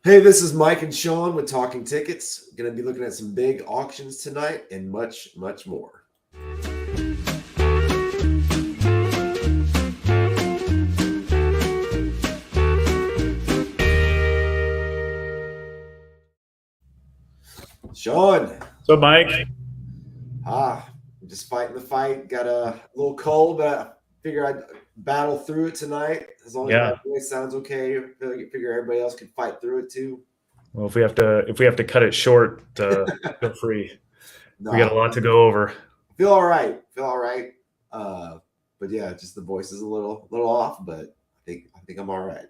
Hey, this is Mike and Sean with Talking Tickets. Going to be looking at some big auctions tonight and much, much more. Sean. What's up, Mike? I'm just fighting the fight. Got a little cold, but I figure I'd battle through it tonight. As long as my voice sounds okay, I figure everybody else can fight through it too. Well, if we have to cut it short, feel free. We got a lot to go over. Feel all right. But yeah, just the voice is a little off, but I think I'm all right.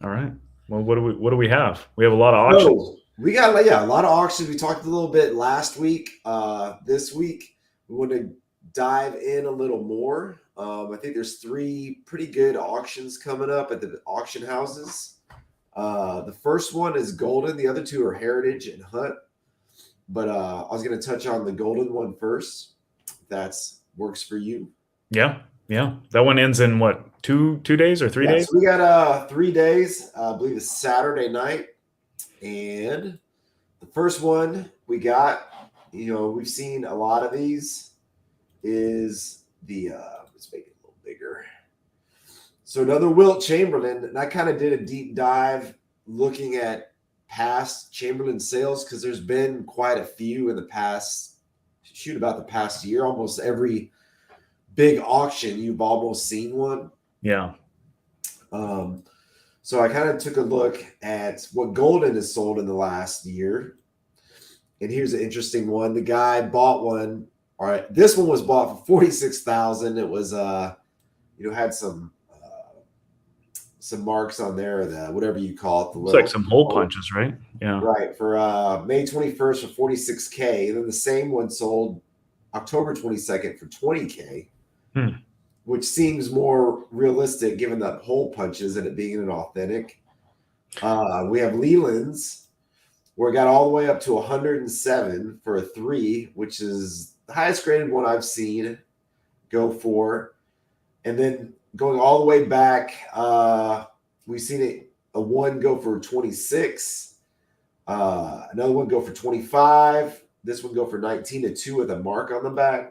All right. Well, what do we have? We have a lot of auctions. We got a lot of auctions. We talked a little bit last week. This week we want to dive in a little more. I think there's 3 pretty good auctions coming up at the auction houses. The first one is Goldin. The other 2 are Heritage and Hunt. But I was going to touch on the Goldin one first. If that works for you. Yeah. That one ends in what, 2 days or 3 days? So we got 3 days. I believe it's Saturday night. And the first one we got, we've seen a lot of these, is the let's make it a little bigger. So another Wilt Chamberlain, and I kind of did a deep dive looking at past Chamberlain sales because there's been quite a few in the past, about the past year. Almost every big auction, you've almost seen one. Yeah. So I kind of took a look at what Goldin has sold in the last year. And here's an interesting one. The guy bought one. All right. This one was bought for $46,000. It was, had some marks on there, whatever you call it. It's like some hole punches, right? Yeah. Right. For May 21st for $46K. And then the same one sold October 22nd for $20K. Which seems more realistic given the hole punches and it being an authentic. We have Leland's, where it got all the way up to 107 for a 3, which is the highest graded one I've seen go for. And then going all the way back, we've seen a 1 go for 26, another one go for 25, this one go for 19, a 2 with a mark on the back.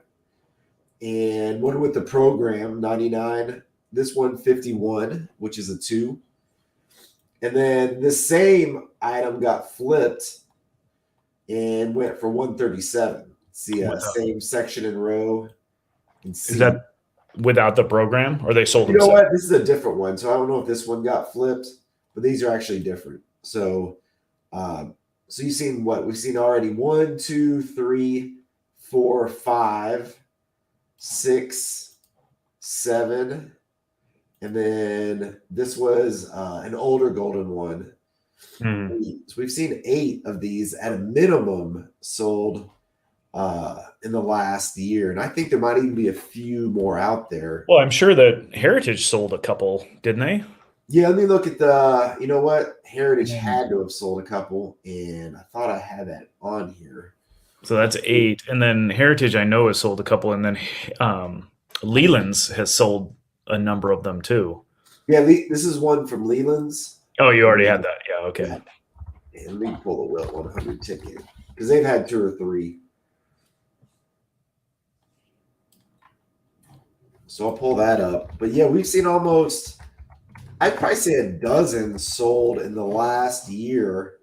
And one with the program, 99. This one, 51, which is a 2. And then the same item got flipped and went for 137. See, same section and row. Is that without the program, or they sold? You know what? This is a different one, so I don't know if this one got flipped, but these are actually different. So, you've seen what we've seen already: 1, 2, 3, 4, 5. 6, 7, and then this was an older Goldin one. So we've seen 8 of these at a minimum sold in the last year, and I think there might even be a few more out there. Well, I'm sure that Heritage sold a couple, didn't they? Yeah, let me look at the. You know what? Heritage had to have sold a couple, and I thought I had that on here. So that's 8. And then Heritage, I know, has sold a couple. And then Leland's has sold a number of them, too. Yeah, this is one from Leland's. Oh, you already had that. Yeah, okay. Yeah, let me pull the Wilt 100 ticket because they've had 2 or 3. So I'll pull that up. But, yeah, we've seen almost, I'd probably say a dozen sold in the last year.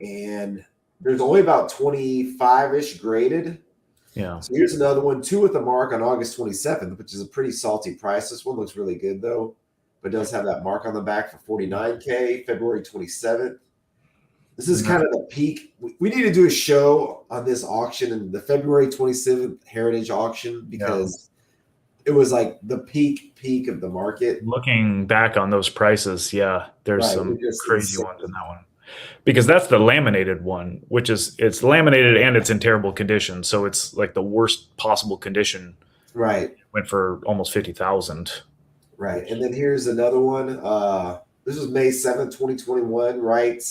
And there's only about 25-ish graded. Yeah. So here's another one, 2 with a mark on August 27th, which is a pretty salty price. This one looks really good, though, but does have that mark on the back for $49K, February 27th. This is kind of the peak. We need to do a show on this auction and the February 27th Heritage auction because it was like the peak of the market. Looking back on those prices, there's some crazy ones in that one. Because that's the laminated one, which is it's laminated and it's in terrible condition, so it's like the worst possible condition. Right. Went for almost $50,000. Right, and then here's another one. This was May 7th, 2021. Right,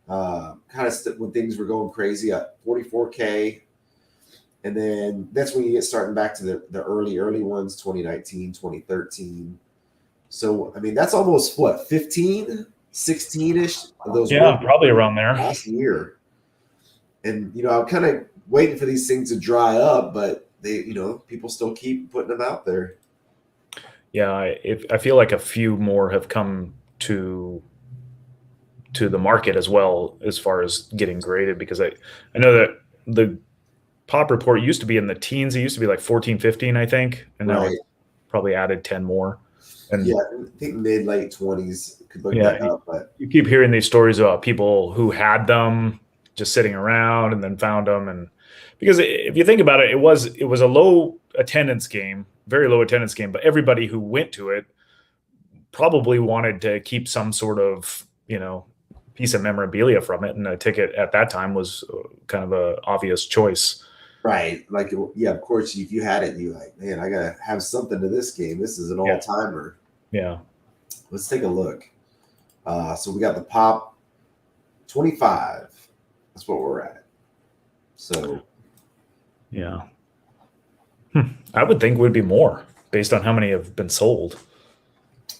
kind of when things were going crazy at $44K, and then that's when you get starting back to the early ones, 2019, 2013. So I mean, that's almost what 15. 16-ish of those. Yeah, probably around there last year. And, I'm kind of waiting for these things to dry up, but they, people still keep putting them out there. Yeah, I feel like a few more have come to the market as well as far as getting graded, because I know that the pop report used to be in the teens. It used to be like 14, 15, I think, and now it's probably added 10 more. And yeah, I think late 20s could look that up. But you keep hearing these stories about people who had them just sitting around and then found them, and because if you think about it, it was a low attendance game, very low attendance game, but everybody who went to it probably wanted to keep some sort of piece of memorabilia from it, and a ticket at that time was kind of a obvious choice. Right. Like, yeah, of course, if you had it, you like, man, I gotta have something to this game. This is an all-timer. Yeah. Let's take a look. So we got the pop 25. That's what we're at. So yeah. I would think it would be more based on how many have been sold.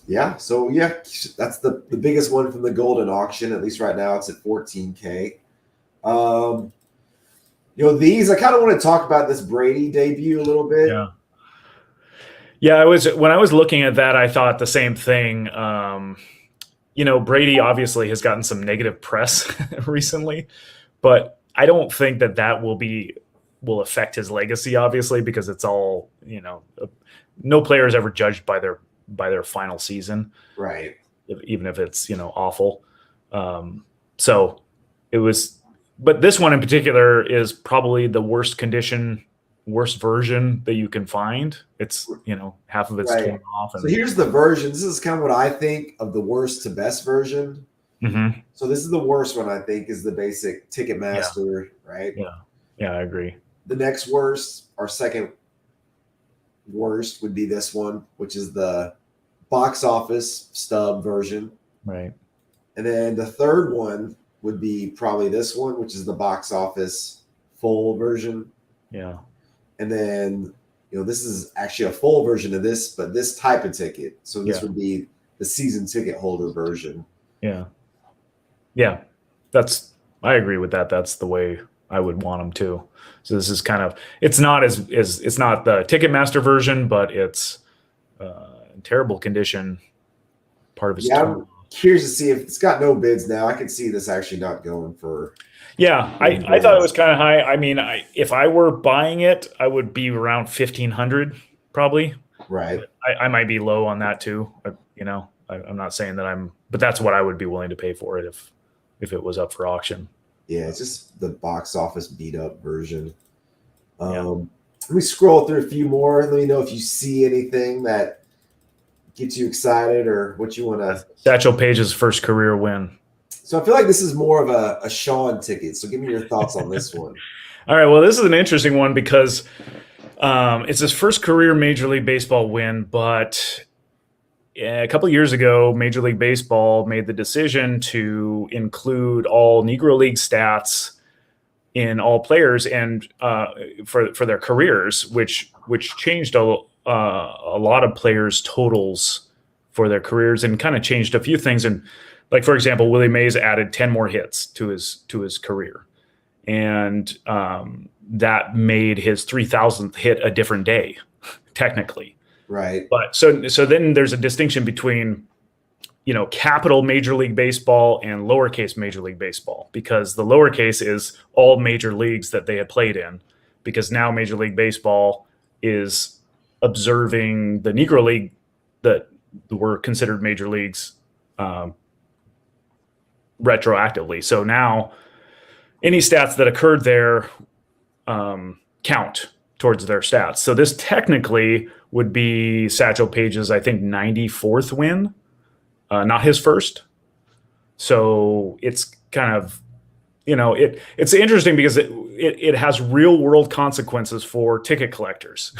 Yeah. So yeah, that's the biggest one from the Goldin auction. At least right now, it's at 14K. These, I kind of want to talk about this Brady debut a little bit. Yeah. Yeah, when I was looking at that, I thought the same thing. Brady obviously has gotten some negative press recently, but I don't think that will affect his legacy, obviously, because it's all, no player is ever judged by their final season. Right. Even if it's, awful. So it was, but this one in particular is probably the worst version that you can find. It's, half of it's torn off. So here's the version. This is kind of what I think of the worst to best version. Mm-hmm. So this is the worst one, I think, is the basic Ticketmaster, right? Yeah. Yeah, I agree. The next worst, or second worst, would be this one, which is the box office stub version. Right. And then the third one would be probably this one, which is the box office full version. Yeah. And then, this is actually a full version of this, but this type of ticket. So this would be the season ticket holder version. Yeah. Yeah. I agree with that. That's the way I would want them too. So this is kind of, it's not it's not the Ticketmaster version, but it's in terrible condition. Part of it's I'm curious to see if it's got no bids now. I could see this actually not going for. Yeah, I thought it was kind of high. I mean, if I were buying it, I would be around 1,500 probably. Right. I might be low on that too. I'm not saying that but that's what I would be willing to pay for it if it was up for auction. Yeah, it's just the box office beat up version. Let me scroll through a few more. Let me know if you see anything that gets you excited or what you want to. Satchel Paige's first career win. So I feel like this is more of a Sean ticket. So give me your thoughts on this one. All right. Well, this is an interesting one because it's his first career Major League Baseball win, but a couple of years ago, Major League Baseball made the decision to include all Negro League stats in all players and for their careers, which changed a lot of players' totals for their careers and kind of changed a few things. And like, for example, Willie Mays added 10 more hits to his career, and that made his 3,000th hit a different day, technically. Right. But so then there's a distinction between, capital Major League Baseball and lowercase Major League Baseball, because the lowercase is all major leagues that they had played in, because now Major League Baseball is observing the Negro League that were considered major leagues retroactively. So now any stats that occurred there count towards their stats. So this technically would be Satchel Paige's, I think, 94th win, not his first. So it's kind of, it's interesting because it has real world consequences for ticket collectors.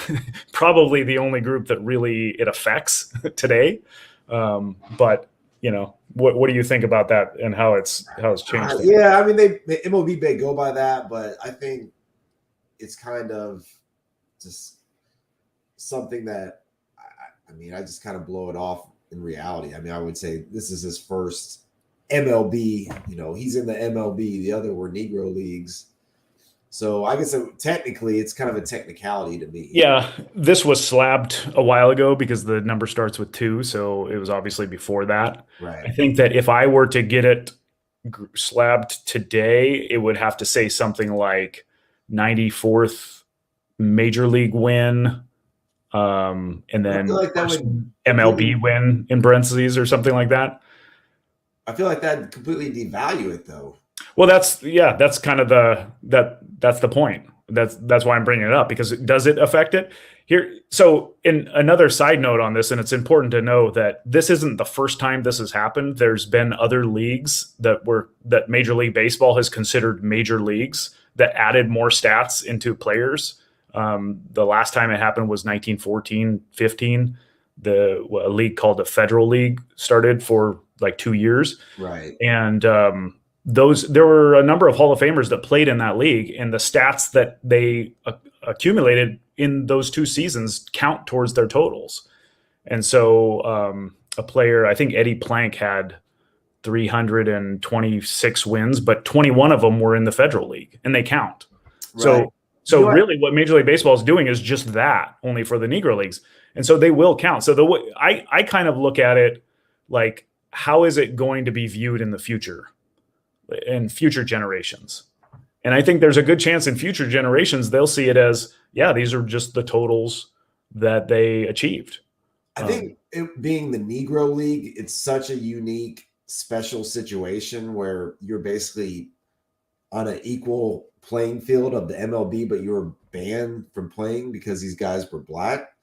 Probably the only group that really it affects today. But what do you think about that and how it's changed? Yeah, I mean, the MLB may go by that, but I think it's kind of just something that I just kind of blow it off in reality. I mean, I would say this is his first MLB. He's in the MLB. The other were Negro leagues. So I guess technically it's kind of a technicality to me. Yeah, this was slabbed a while ago because the number starts with 2, so it was obviously before that. Right. I think that if I were to get it slabbed today, it would have to say something like 94th major league win, and then like that would MLB win in parentheses or something like that. I feel like that completely devalue it, though. Well, that's kind of that's the point. That's why I'm bringing it up, because does it affect it here? So, in another side note on this, and it's important to know that this isn't the first time this has happened. There's been other leagues that Major League Baseball has considered major leagues that added more stats into players. The last time it happened was 1914-15. A league called the Federal League started for like 2 years. Right. And there were a number of Hall of Famers that played in that league, and the stats that they accumulated in those 2 seasons count towards their totals. And so a player, I think Eddie Plank, had 326 wins, but 21 of them were in the Federal League, and they count. Right. So really what Major League Baseball is doing is just that, only for the Negro leagues. And so they will count. So I kind of look at it like, how is it going to be viewed in the future, in future generations? And I think there's a good chance in future generations, they'll see it as, yeah, these are just the totals that they achieved. I think it being the Negro League, it's such a unique, special situation where you're basically on an equal playing field of the MLB, but you're banned from playing because these guys were black.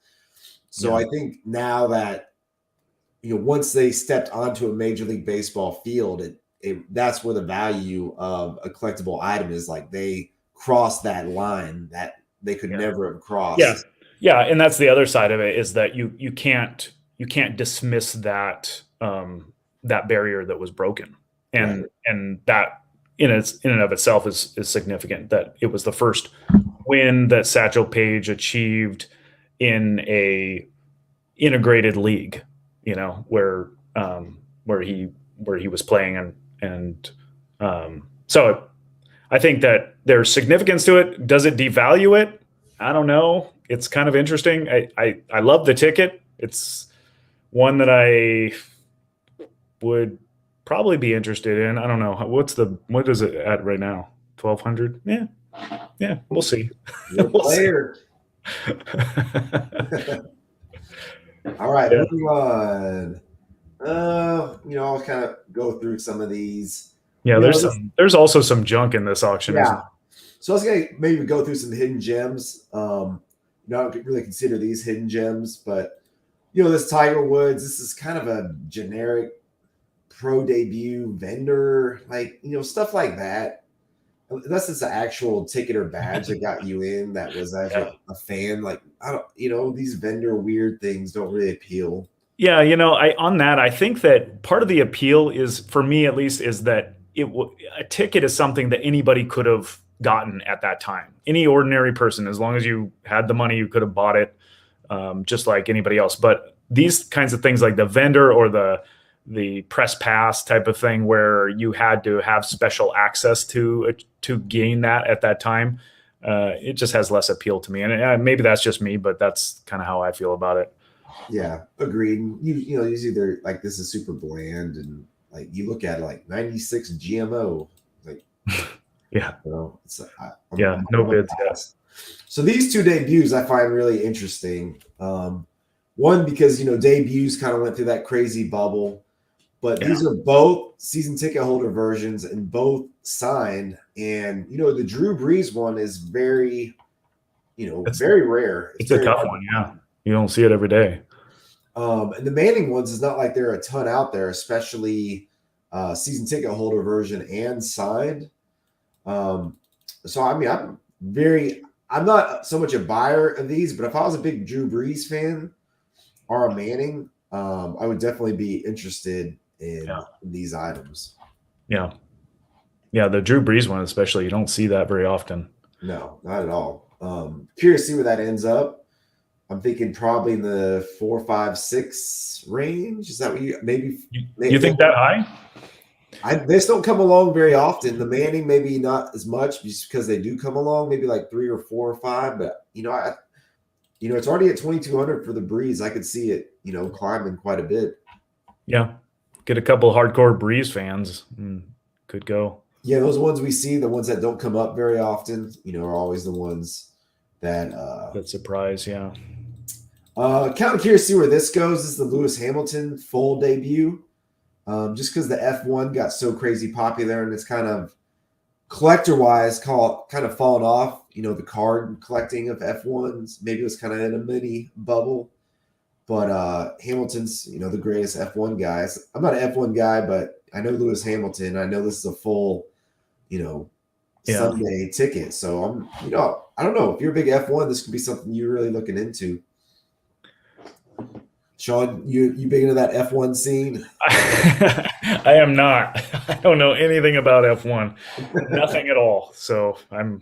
So yeah. I think now that, once they stepped onto a Major League Baseball field, that's where the value of a collectible item is. Like, they crossed that line that they could never have crossed. Yeah, and that's the other side of it, is that you can't dismiss that that barrier that was broken, and that in and of itself is significant. That it was the first win that Satchel Paige achieved in a integrated league, where he was playing, and so I think that there's significance to it. Does it devalue it? I don't know. It's kind of interesting. I love the ticket. It's one that I would probably be interested in. I don't know. What is it at right now? 1,200? Yeah. We'll see. We'll see. All right, moving on. I'll kind of go through some of these. Yeah, there's also some junk in this auction. Yeah. So I was gonna maybe go through some hidden gems. I don't really consider these hidden gems, but this Tiger Woods, this is kind of a generic pro debut vendor, like stuff like that. Unless it's an actual ticket or badge that got you in, that was actually a fan. Like, I don't, these vendor weird things don't really appeal. Yeah, I think that part of the appeal is, for me at least, is that a ticket is something that anybody could have gotten at that time. Any ordinary person, as long as you had the money, you could have bought it, just like anybody else. But these kinds of things, like the vendor or the press pass type of thing, where you had to have special access to gain that at that time, it just has less appeal to me. And maybe that's just me, but that's kind of how I feel about it. Yeah, agreed. Usually they're like, this is super bland, and like you look at it, like 96 GMO, like it's no bids. Yes. So these 2 debuts I find really interesting. One, because debuts kind of went through that crazy bubble, but these are both season ticket holder versions and both signed. And the Drew Brees one is very, very rare. It's a tough one. Yeah, you don't see it every day. And the Manning ones is not like there are a ton out there, especially season ticket holder version and signed. So I mean, I'm not so much a buyer of these, but if I was a big Drew Brees fan or a Manning, I would definitely be interested in these items. Yeah, the Drew Brees one especially, you don't see that very often. No, not at all. Curious to see where that ends up. I'm thinking probably in the 4, 5, 6 range. Is that what you maybe you think that high? They just don't come along very often. The Manning maybe not as much just because they do come along, maybe like 3 or 4 or 5. But it's already at 2,200 for the Breeze. I could see it, climbing quite a bit. Yeah, get a couple of hardcore Breeze fans. Could go. Yeah, those ones we see, the ones that don't come up very often, are always the ones that surprise. Yeah. Kind of curious to see where this goes. This is the Lewis Hamilton full debut. Just because the F1 got so crazy popular and it's kind of collector-wise kind of fallen off. The card collecting of F1s. Maybe it was kind of in a mini bubble. But Hamilton's, the greatest F1 guys. I'm not an F1 guy, but I know Lewis Hamilton. I know this is a full, Sunday ticket. So I'm, I don't know. If you're a big F1, this could be something you're really looking into. Sean, you big into that F1 scene? I am not. I don't know anything about F1. Nothing at all. So I'm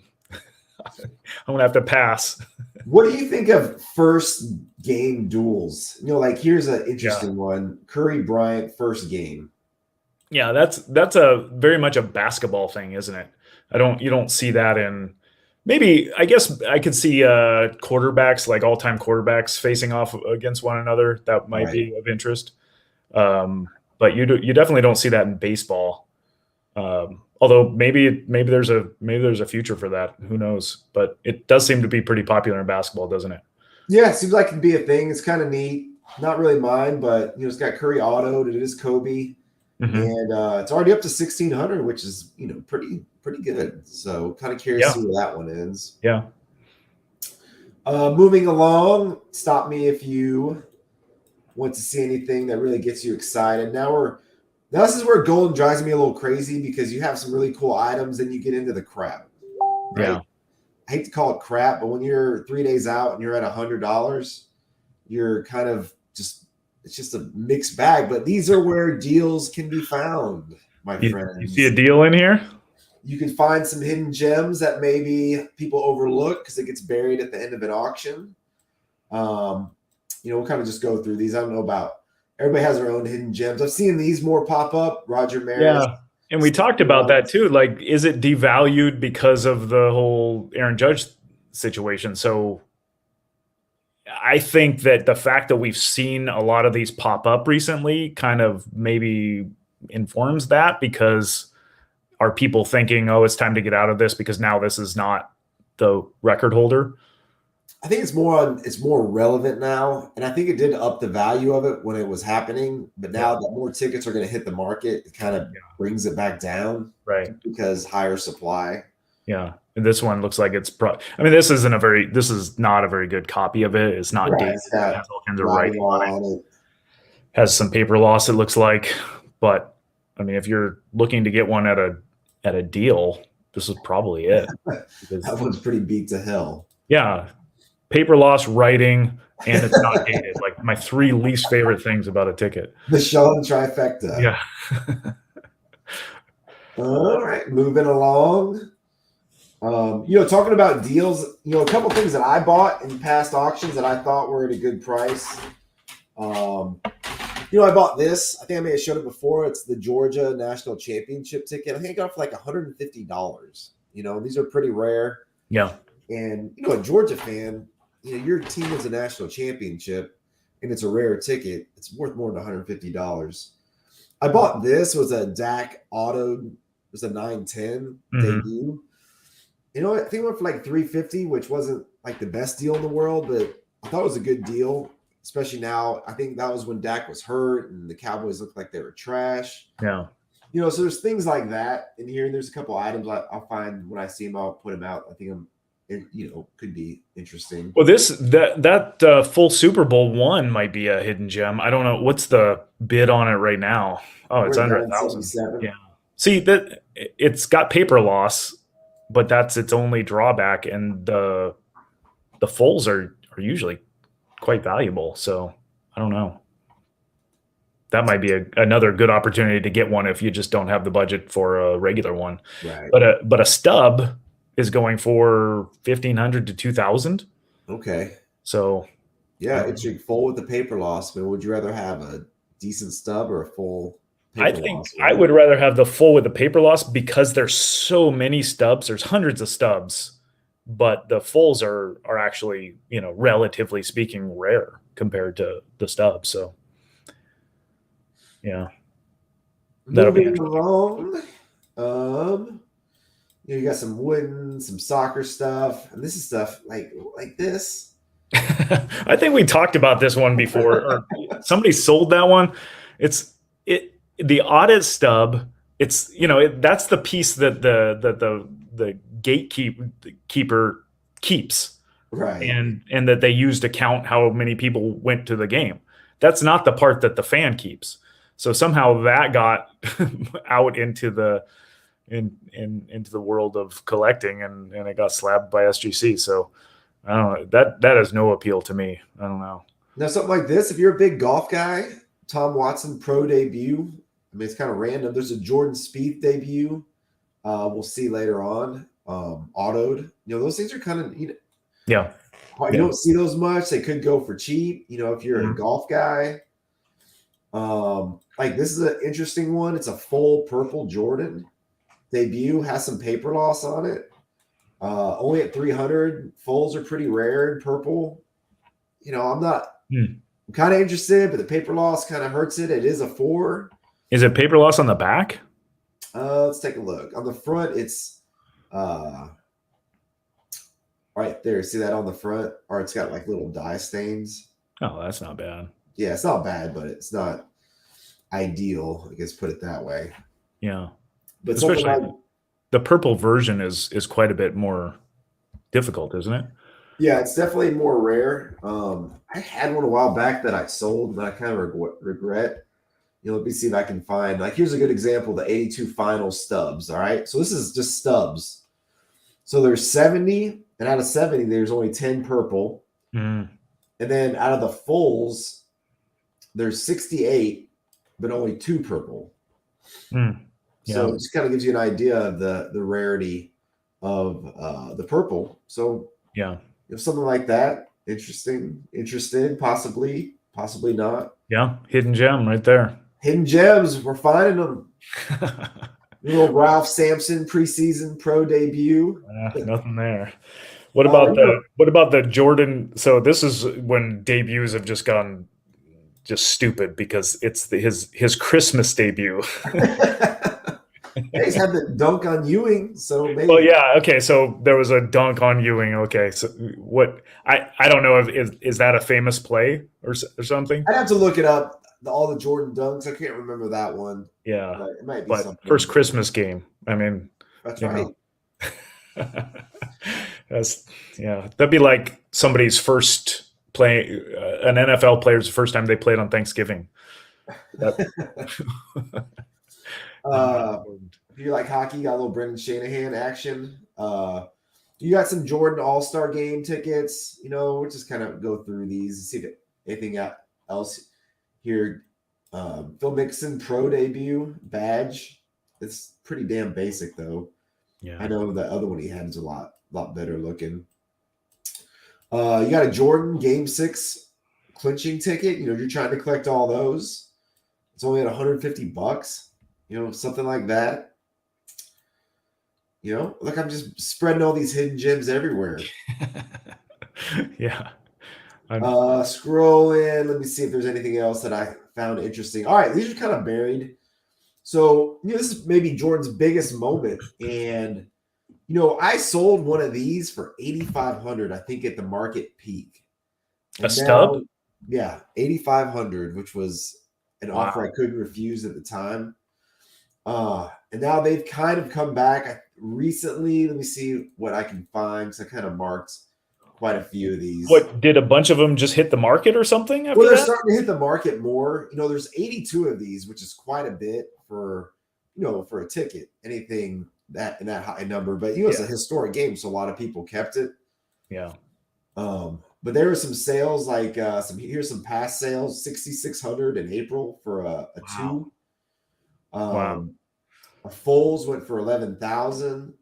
gonna have to pass. What do you think of first game duels? Here's an interesting one. Curry Bryant first game. Yeah, that's a very much a basketball thing, isn't it? You don't see that in. Maybe, I guess I could see quarterbacks, like all-time quarterbacks, facing off against one another. That might be of interest. But you definitely don't see that in baseball. Although maybe there's a future for that. Who knows? But it does seem to be pretty popular in basketball, doesn't it? Yeah, it seems like it'd be a thing. It's kind of neat. Not really mine, but it's got Curry autoed. It is Kobe, and it's already up to 1,600, which is pretty good. So kind of curious to see where that one ends. Yeah. Moving along, stop me if you want to see anything that really gets you excited. Now this is where Goldin drives me a little crazy because you have some really cool items and you get into the crap. Right? Yeah. I hate to call it crap, but when you're 3 days out and you're at $100, you're kind of it's just a mixed bag. But these are where deals can be found, my friends. You see a deal in here? You can find some hidden gems that maybe people overlook because it gets buried at the end of an auction. We'll kind of just go through these. I don't know about everybody has their own hidden gems. I've seen these more pop up. Roger Maris. Yeah. And we talked about that too. Like, is it devalued because of the whole Aaron Judge situation? So I think that the fact that we've seen a lot of these pop up recently kind of maybe informs that, because are people thinking, oh, it's time to get out of this because now this is not the record holder? I think it's more relevant now, and I think it did up the value of it when it was happening. But now that more tickets are going to hit the market, it kind of brings it back down, right? Because higher supply. Yeah, and this one looks like it's. this is not a very good copy of it. It's not dated. It has all kinds of writing on it. Has some paper loss, it looks like, but if you're looking to get one at a deal, this is probably it. That one's pretty beat to hell. Yeah. Paper loss, writing, and it's not dated. Like my 3 least favorite things about a ticket. The Sean trifecta. Yeah. All right, moving along. Talking about deals, a couple things that I bought in past auctions that I thought were at a good price. I bought this. I think I may have showed it before. It's the Georgia National Championship ticket. I think I got it for like $150. These are pretty rare. Yeah. And, a Georgia fan, your team wins a national championship and it's a rare ticket. It's worth more than $150. I bought this. It was a Dak auto. It was a 910 debut. I think it went for like $350, which wasn't like the best deal in the world, but I thought it was a good deal, especially now. I think that was when Dak was hurt and the Cowboys looked like they were trash. Yeah. So there's things like that in here. And there's a couple items I'll find when I see them. I'll put them out. I think could be interesting. Well, that full Super Bowl one might be a hidden gem. I don't know what's the bid on it right now. Oh, it's under 1,000. Yeah. See that it's got paper loss, but that's its only drawback, and the fulls are usually quite valuable. So I don't know. That might be another good opportunity to get one if you just don't have the budget for a regular one. Right. But a stub is going for $1,500 to $2,000. Okay. So yeah, it's your full with the paper loss. But would you rather have a decent stub or a full I think I would rather have the full with the paper loss because there's so many stubs. There's hundreds of stubs, but the fulls are actually, relatively speaking, rare compared to the stubs. So, yeah, that'll be moving along. You got some wooden, some soccer stuff, and this is stuff like this. I think we talked about this one before, or somebody sold that one. The audit stub. It's that's the piece that the gatekeeper keeps, right? And that they use to count how many people went to the game. That's not the part that the fan keeps. So somehow that got out into the into the world of collecting, and it got slabbed by SGC. So I don't know. That has no appeal to me. I don't know. Now something like this, if you're a big golf guy, Tom Watson pro debut. I mean, it's kind of random. There's a Jordan Spieth debut. We'll see later on. Autoed. Those things are kind of yeah. You don't see those much. They could go for cheap. If you're a golf guy. Like this is an interesting one. It's a full purple Jordan debut. Has some paper loss on it. Only at 300. Fulls are pretty rare in purple. I'm not. I'm kind of interested, but the paper loss kind of hurts it. It is a 4. Is it paper loss on the back? Let's take a look. On the front, it's right there. See that on the front? Or it's got like little dye stains. Oh, that's not bad. Yeah, it's not bad, but it's not ideal, I guess, put it that way. Yeah. But especially the purple version is quite a bit more difficult, isn't it? Yeah, it's definitely more rare. I had one a while back that I sold, and I kind of regret. Let me see if I can find. Like, here's a good example: the 82 final stubs. All right, so this is just stubs. So there's 70, and out of 70, there's only 10 purple. And then out of the fulls, there's 68, but only 2 purple. Yeah. So it just kind of gives you an idea of the rarity of the purple. So yeah, something like that, interested, possibly not. Yeah, hidden gem right there. Hidden gems, we're finding them. Little Ralph Sampson preseason pro debut. Nothing there. What about the Jordan? So this is when debuts have just gone just stupid because it's his Christmas debut. He's had the dunk on Ewing, so maybe. Well, yeah, okay. So there was a dunk on Ewing. Okay, so what? I don't know if is that a famous play or something. I'd have to look it up. All the Jordan dunks. I can't remember that one. Yeah, but it might be something. First Christmas game. I mean, that's right. That'd be like somebody's first play, an NFL player's first time they played on Thanksgiving. If you like hockey, you got a little Brendan Shanahan action. You got some Jordan All-Star Game tickets. We'll just kind of go through these and see if anything else here. Phil Mixon pro debut badge. It's pretty damn basic though. Yeah, I know the other one he had is a lot better looking. You got a Jordan Game 6 clinching ticket. You're trying to collect all those. It's only at $150. Something like that. Look, I'm just spreading all these hidden gems everywhere. Yeah. Scrolling. Let me see if there's anything else that I found interesting. All right, these are kind of buried. So, this is maybe Jordan's biggest moment. And, I sold one of these for $8,500, I think, at the market peak. And a stub? Yeah, $8,500, which was an offer I couldn't refuse at the time. And now they've kind of come back recently. Let me see what I can find. So I kind of marked quite a few of these. What, did a bunch of them just hit the market or something? Well, they're starting to hit the market more. There's 82 of these, which is quite a bit for a ticket. Anything in that high number, but it's a historic game, so a lot of people kept it. Yeah. But there were some sales, like here's some past sales, 6,600 in April for a 2. Wow. A fulls went for 11,000,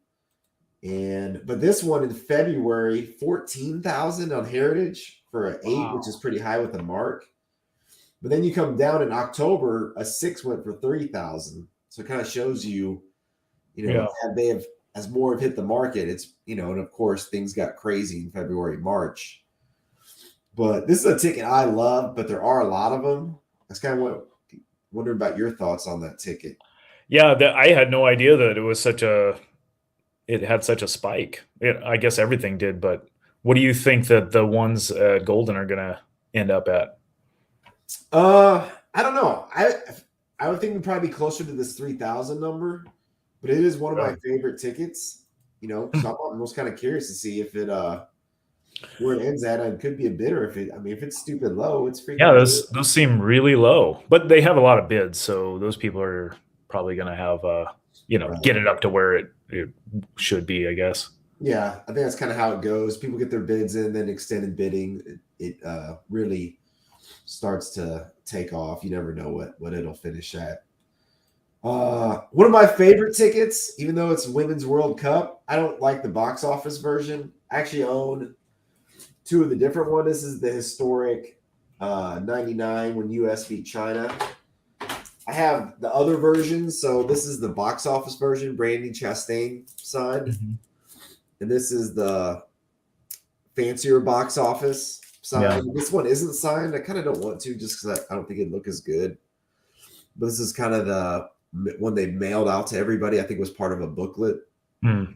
but this one in February, 14,000 on Heritage for an 8, which is pretty high with the mark. But then you come down in October, a 6 went for 3,000. So it kind of shows you, as more have hit the market, it's, and of course things got crazy in February, March. But this is a ticket I love, but there are a lot of them. That's kind of wondering about your thoughts on that ticket. Yeah, I had no idea that it had such a spike. I guess everything did, but what do you think that the ones at Goldin are going to end up at? I don't know. I would think we'd probably be closer to this 3,000 number, but it is one of my favorite tickets. So I'm almost kind of curious to see if it where it ends at. It could be a bidder. If it's stupid low, it's freaking. Yeah, those seem really low, but they have a lot of bids, so those people are probably going to have get it up to where it should be, I guess. Yeah, I think that's kind of how it goes. People get their bids in, then extended bidding. It really starts to take off. You never know what it'll finish at. One of my favorite tickets, even though it's Women's World Cup, I don't like the box office version. I actually own two of the different ones. This is the historic 99 when US beat China. I have the other version. So this is the box office version, Brady Chastain signed. Mm-hmm. And this is the fancier box office signed. Yeah. This one isn't signed. I kind of don't want to just because I don't think it'd look as good. But this is kind of the one they mailed out to everybody. I think it was part of a booklet. Mm.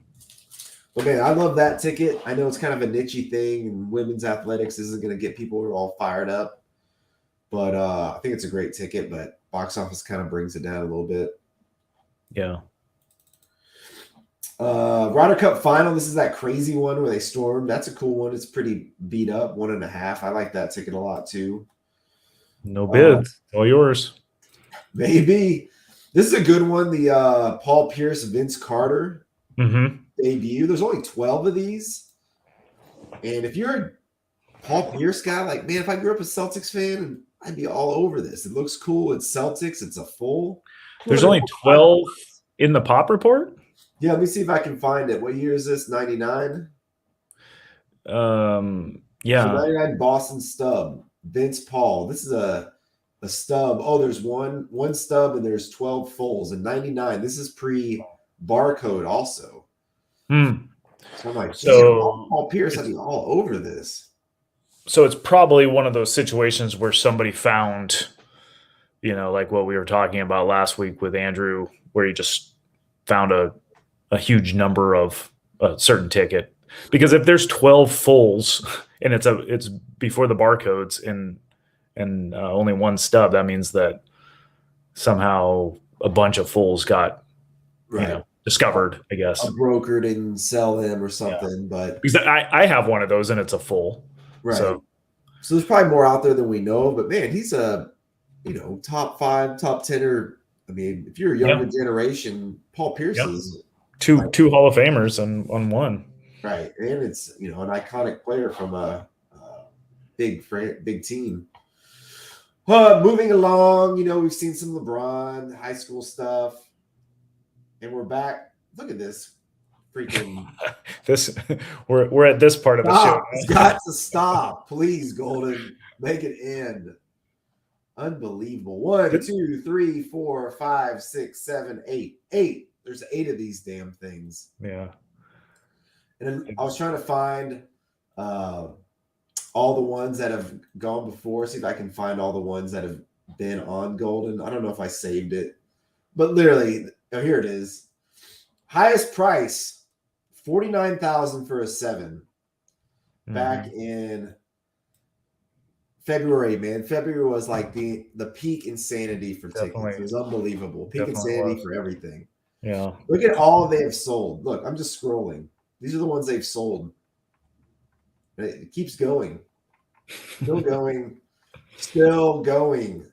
Well, man, I love that ticket. I know it's kind of a niche thing, and women's athletics isn't going to get people all fired up. But I think it's a great ticket, but box office kind of brings it down a little bit. Yeah. Ryder Cup final. This is that crazy one where they stormed. That's a cool one. It's pretty beat up, 1.5. I like that ticket a lot too. No bids. All yours. Maybe. This is a good one. The Paul Pierce, Vince Carter debut. There's only 12 of these. And if you're a Paul Pierce guy, like, man, if I grew up a Celtics fan, I'd be all over this. It looks cool. It's Celtics. It's a full. There's only 12 in the pop report? Yeah, let me see if I can find it. What year is this? 99? Yeah. So 99 Boston Stub. Vince Paul. This is a stub. Oh, there's one stub and there's 12 fulls. And 99. This is pre-barcode also. So I'm like, Paul Pierce, I'd be all over this. So it's probably one of those situations where somebody found, like what we were talking about last week with Andrew, where he just found a huge number of a certain ticket. Because if there's 12 fulls and it's before the barcodes and only one stub, that means that somehow a bunch of fulls got discovered, I guess. A broker didn't sell them or something, but because I have one of those and it's a full. Right. So there's probably more out there than we know, but man, he's a top 5, top 10 or if you're a younger generation, Paul Pierce is two Hall of Famers on one. Right. And it's an iconic player from a big team. Moving along, we've seen some LeBron, high school stuff. And we're back. Look at this freaking we're at this part of the show. It's got to stop. Please, Goldin. Make it end. Unbelievable. 1, 2, 3, 4, 5, 6, 7, 8. 8. There's 8 of these damn things. Yeah. And I was trying to find all the ones that have gone before. See if I can find all the ones that have been on Goldin. I don't know if I saved it. But literally, here it is. Highest price, $49,000 for a 7. Back in February, man. February was like the peak insanity for tickets. It was unbelievable. Peak insanity for everything. Yeah. Look at all they have sold. Look, I'm just scrolling. These are the ones they've sold. It keeps going. Still going. Still going.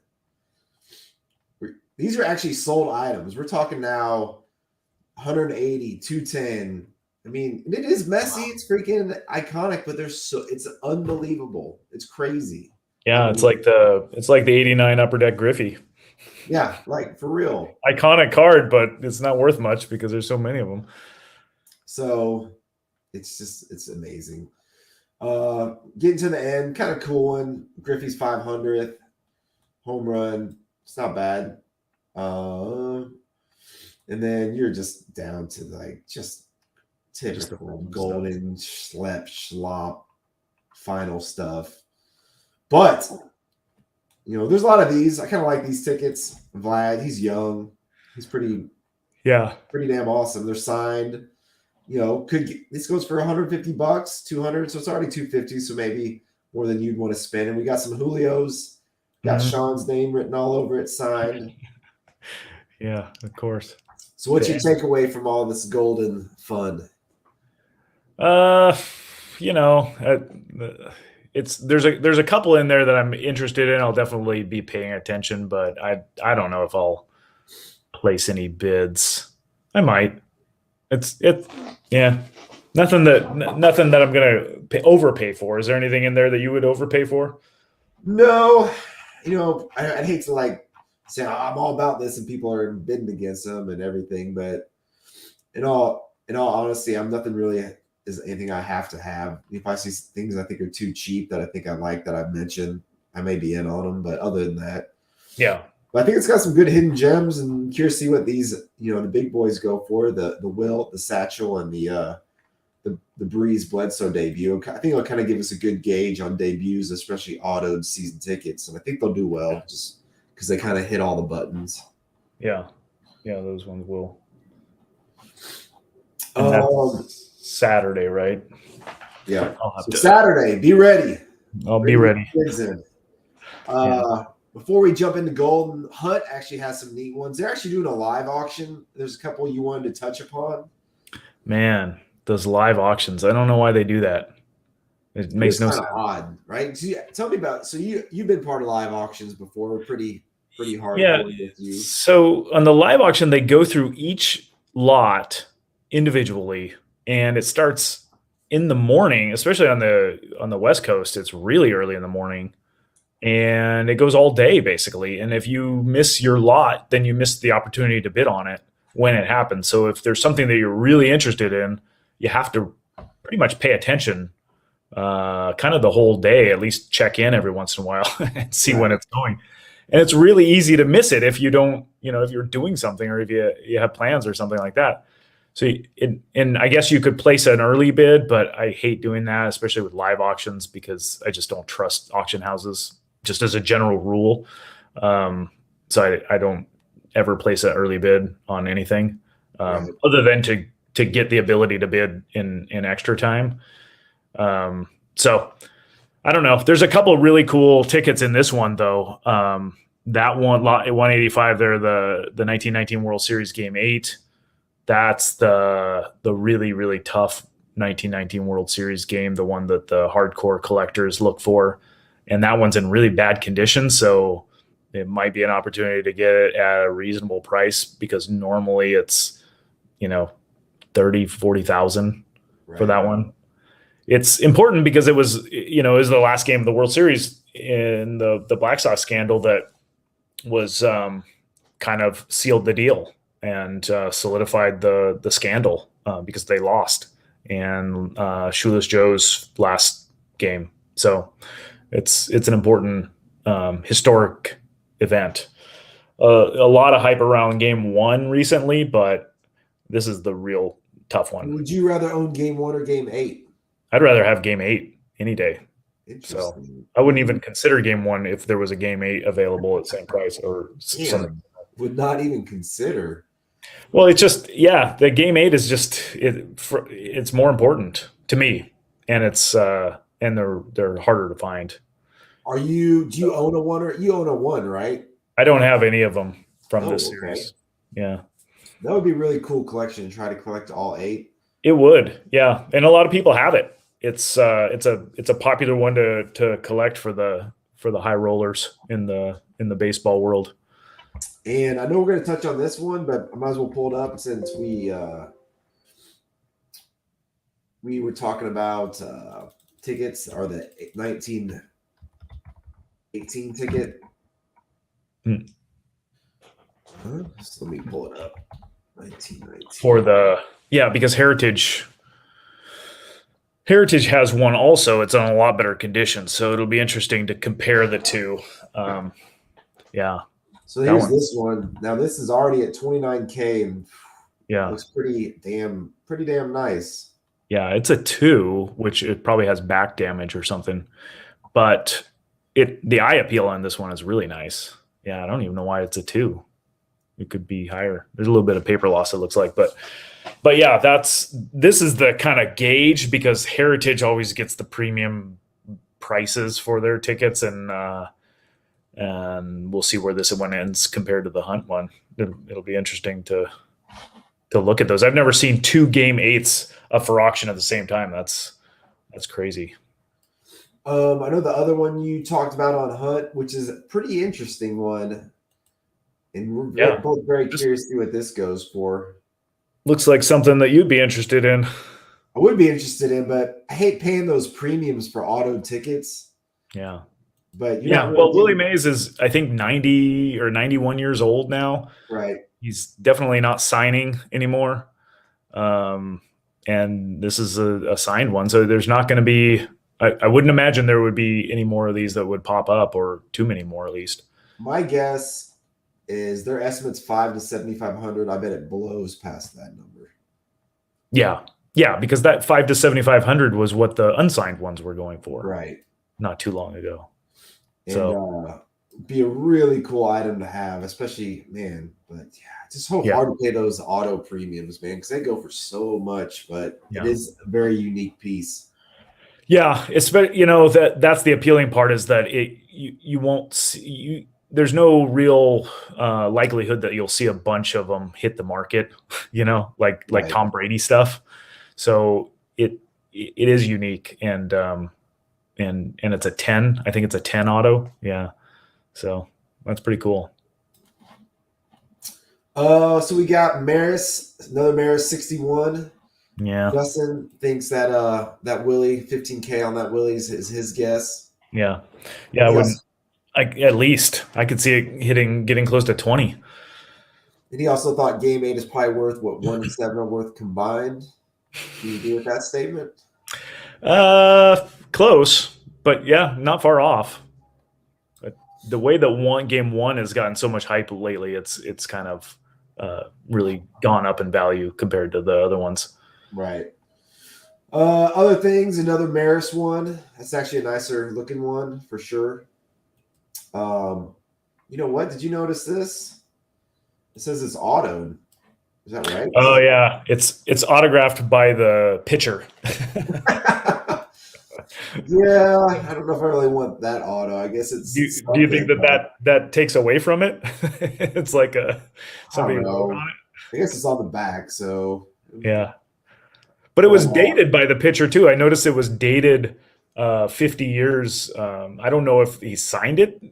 These are actually sold items. We're talking now 180, 210. It is messy. It's freaking iconic, but it's unbelievable. It's crazy. Yeah, it's like the 89 Upper Deck Griffey. Yeah, like for real. Iconic card, but it's not worth much because there's so many of them. So it's amazing. Getting to the end, kind of cool one. Griffey's 500th. home run. It's not bad. And then you're just down to like just typical Goldin schlop final stuff. But there's a lot of these. I kind of like these tickets. Vlad, he's young. He's pretty damn awesome. They're signed. This goes for $150, $200, so it's already $250. So maybe more than you'd want to spend. And we got some Julio's. Got Sean's name written all over it, signed. Yeah, of course. So what's your takeaway from all this Goldin fun? There's a couple in there that I'm interested in. I'll definitely be paying attention, but I don't know if I'll place any bids. I might. Nothing that I'm gonna overpay for. Is there anything in there that you would overpay for? No, I'd hate to say I'm all about this and people are bidding against them and everything, but in all honesty, I'm nothing really is anything I have to have. If I see things I think are too cheap that I think I like that I've mentioned, I may be in on them. But other than that, yeah. But I think it's got some good hidden gems, and curious to see what these the big boys go for. The Wilt, the Satchel, and the Breeze Bledsoe debut. I think it'll kind of give us a good gauge on debuts, especially autoed season tickets, and I think they'll do well just because they kind of hit all the buttons. Yeah, those ones will. Saturday, right? Yeah. Saturday, be ready. I'll be ready. Before we jump into Goldin, Hunt actually has some neat ones. They're actually doing a live auction. There's a couple you wanted to touch upon. Man, those live auctions. I don't know why they do that. It makes no sense. Odd, right? So tell me about. So you've been part of live auctions before. Pretty hard. Yeah. With you. So on the live auction, they go through each lot individually, and it starts in the morning, especially on the West Coast. It's really early in the morning, and it goes all day basically. And if you miss your lot, then you miss the opportunity to bid on it when it happens. So if there's something that you're really interested in, you have to pretty much pay attention kind of the whole day, at least check in every once in a while and see when it's going. And it's really easy to miss it if you don't, if you're doing something or if you have plans or something like that. So, and I guess you could place an early bid, but I hate doing that, especially with live auctions, because I just don't trust auction houses just as a general rule. So I don't ever place an early bid on anything other than to get the ability to bid in extra time. So I don't know. There's a couple of really cool tickets in this one though. That one, lot 185 there, the 1919 World Series Game 8. That's the really, really tough 1919 World Series game, the one that the hardcore collectors look for. And that one's in really bad condition. So it might be an opportunity to get it at a reasonable price, because normally it's, 30, 40,000 for that one. It's important because it was the last game of the World Series in the Black Sox scandal that was kind of sealed the deal and solidified the scandal because they lost, and Shoeless Joe's last game. So it's an important historic event. A lot of hype around Game 1 recently, but this is the real tough one. Would you rather own Game 1 or Game 8? I'd rather have Game 8 any day. So I wouldn't even consider Game 1 if there was a Game 8 available at the same price or something. Would not even consider. Well, it's just, the Game 8 is just it's more important to me, and it's and they're harder to find. Do you own a 1 or you own a 1, right? I don't have any of them from this series. Yeah. That would be a really cool collection. Try to collect all 8. It would. Yeah. And a lot of people have it. It's a popular one to collect for the high rollers in the baseball world. And I know we're going to touch on this one, but I might as well pull it up since we were talking about tickets, or the 1918 ticket. Just let me pull it up. 1919. Because Heritage has one also. It's on a lot better condition, so it'll be interesting to compare the two. Yeah. So here's this one. Now this is already at 29K and looks pretty damn nice. Yeah, it's a 2, which it probably has back damage or something. But the eye appeal on this one is really nice. Yeah, I don't even know why it's a 2. It could be higher. There's a little bit of paper loss, it looks like, but yeah, this is the kind of gauge, because Heritage always gets the premium prices for their tickets, and we'll see where this one ends compared to the Hunt one. It'll be interesting to look at those. I've never seen 2 game 8s up for auction at the same time. That's crazy. I know the other one you talked about on Hunt, which is a pretty interesting one. And we're both very curious to see what this goes for. Looks like something that you'd be interested in. I would be interested in, but I hate paying those premiums for auto tickets. Yeah. But Willie Mays is, I think, 90 or 91 years old now. Right. He's definitely not signing anymore. And this is a signed one. So there's not going to be, I wouldn't imagine there would be any more of these that would pop up, or too many more at least. My guess is their estimate's 5 to 7,500. I bet it blows past that number. Yeah. Yeah. Because that 5 to 7,500 was what the unsigned ones were going for. Right. Not too long ago. And, so be a really cool item to have, especially, man, but it's just so hard to pay those auto premiums, man, because they go for so much, but it is a very unique piece. Yeah, it's, that's the appealing part, is that you won't see, there's no real likelihood that you'll see a bunch of them hit the market, like Tom Brady stuff. So it is unique, and it's a 10. I think it's a 10 auto. Yeah. So that's pretty cool. So we got Maris, another Maris 61. Yeah. Justin thinks that that Willie, 15K on that Willie is his guess. Yeah. Yeah. At least I could see it getting close to 20. And he also thought game 8 is probably worth what 1 and 7 are worth combined. Do you agree with that statement? Close, but yeah, not far off. But the way that game 1 has gotten so much hype lately, it's kind of really gone up in value compared to the other ones. Right. Other things, another Maris one. That's actually a nicer looking one for sure. You know what? Did you notice this? It says it's autoed. Is that right? Oh yeah, it's autographed by the pitcher. Yeah, I don't know if I really want that auto. I guess it's. Do you think that takes away from it? It's like somebody wrote on it. I guess it's on the back, so. Yeah, but it was dated by the pitcher too. I noticed it was dated 50 years. I don't know if he signed it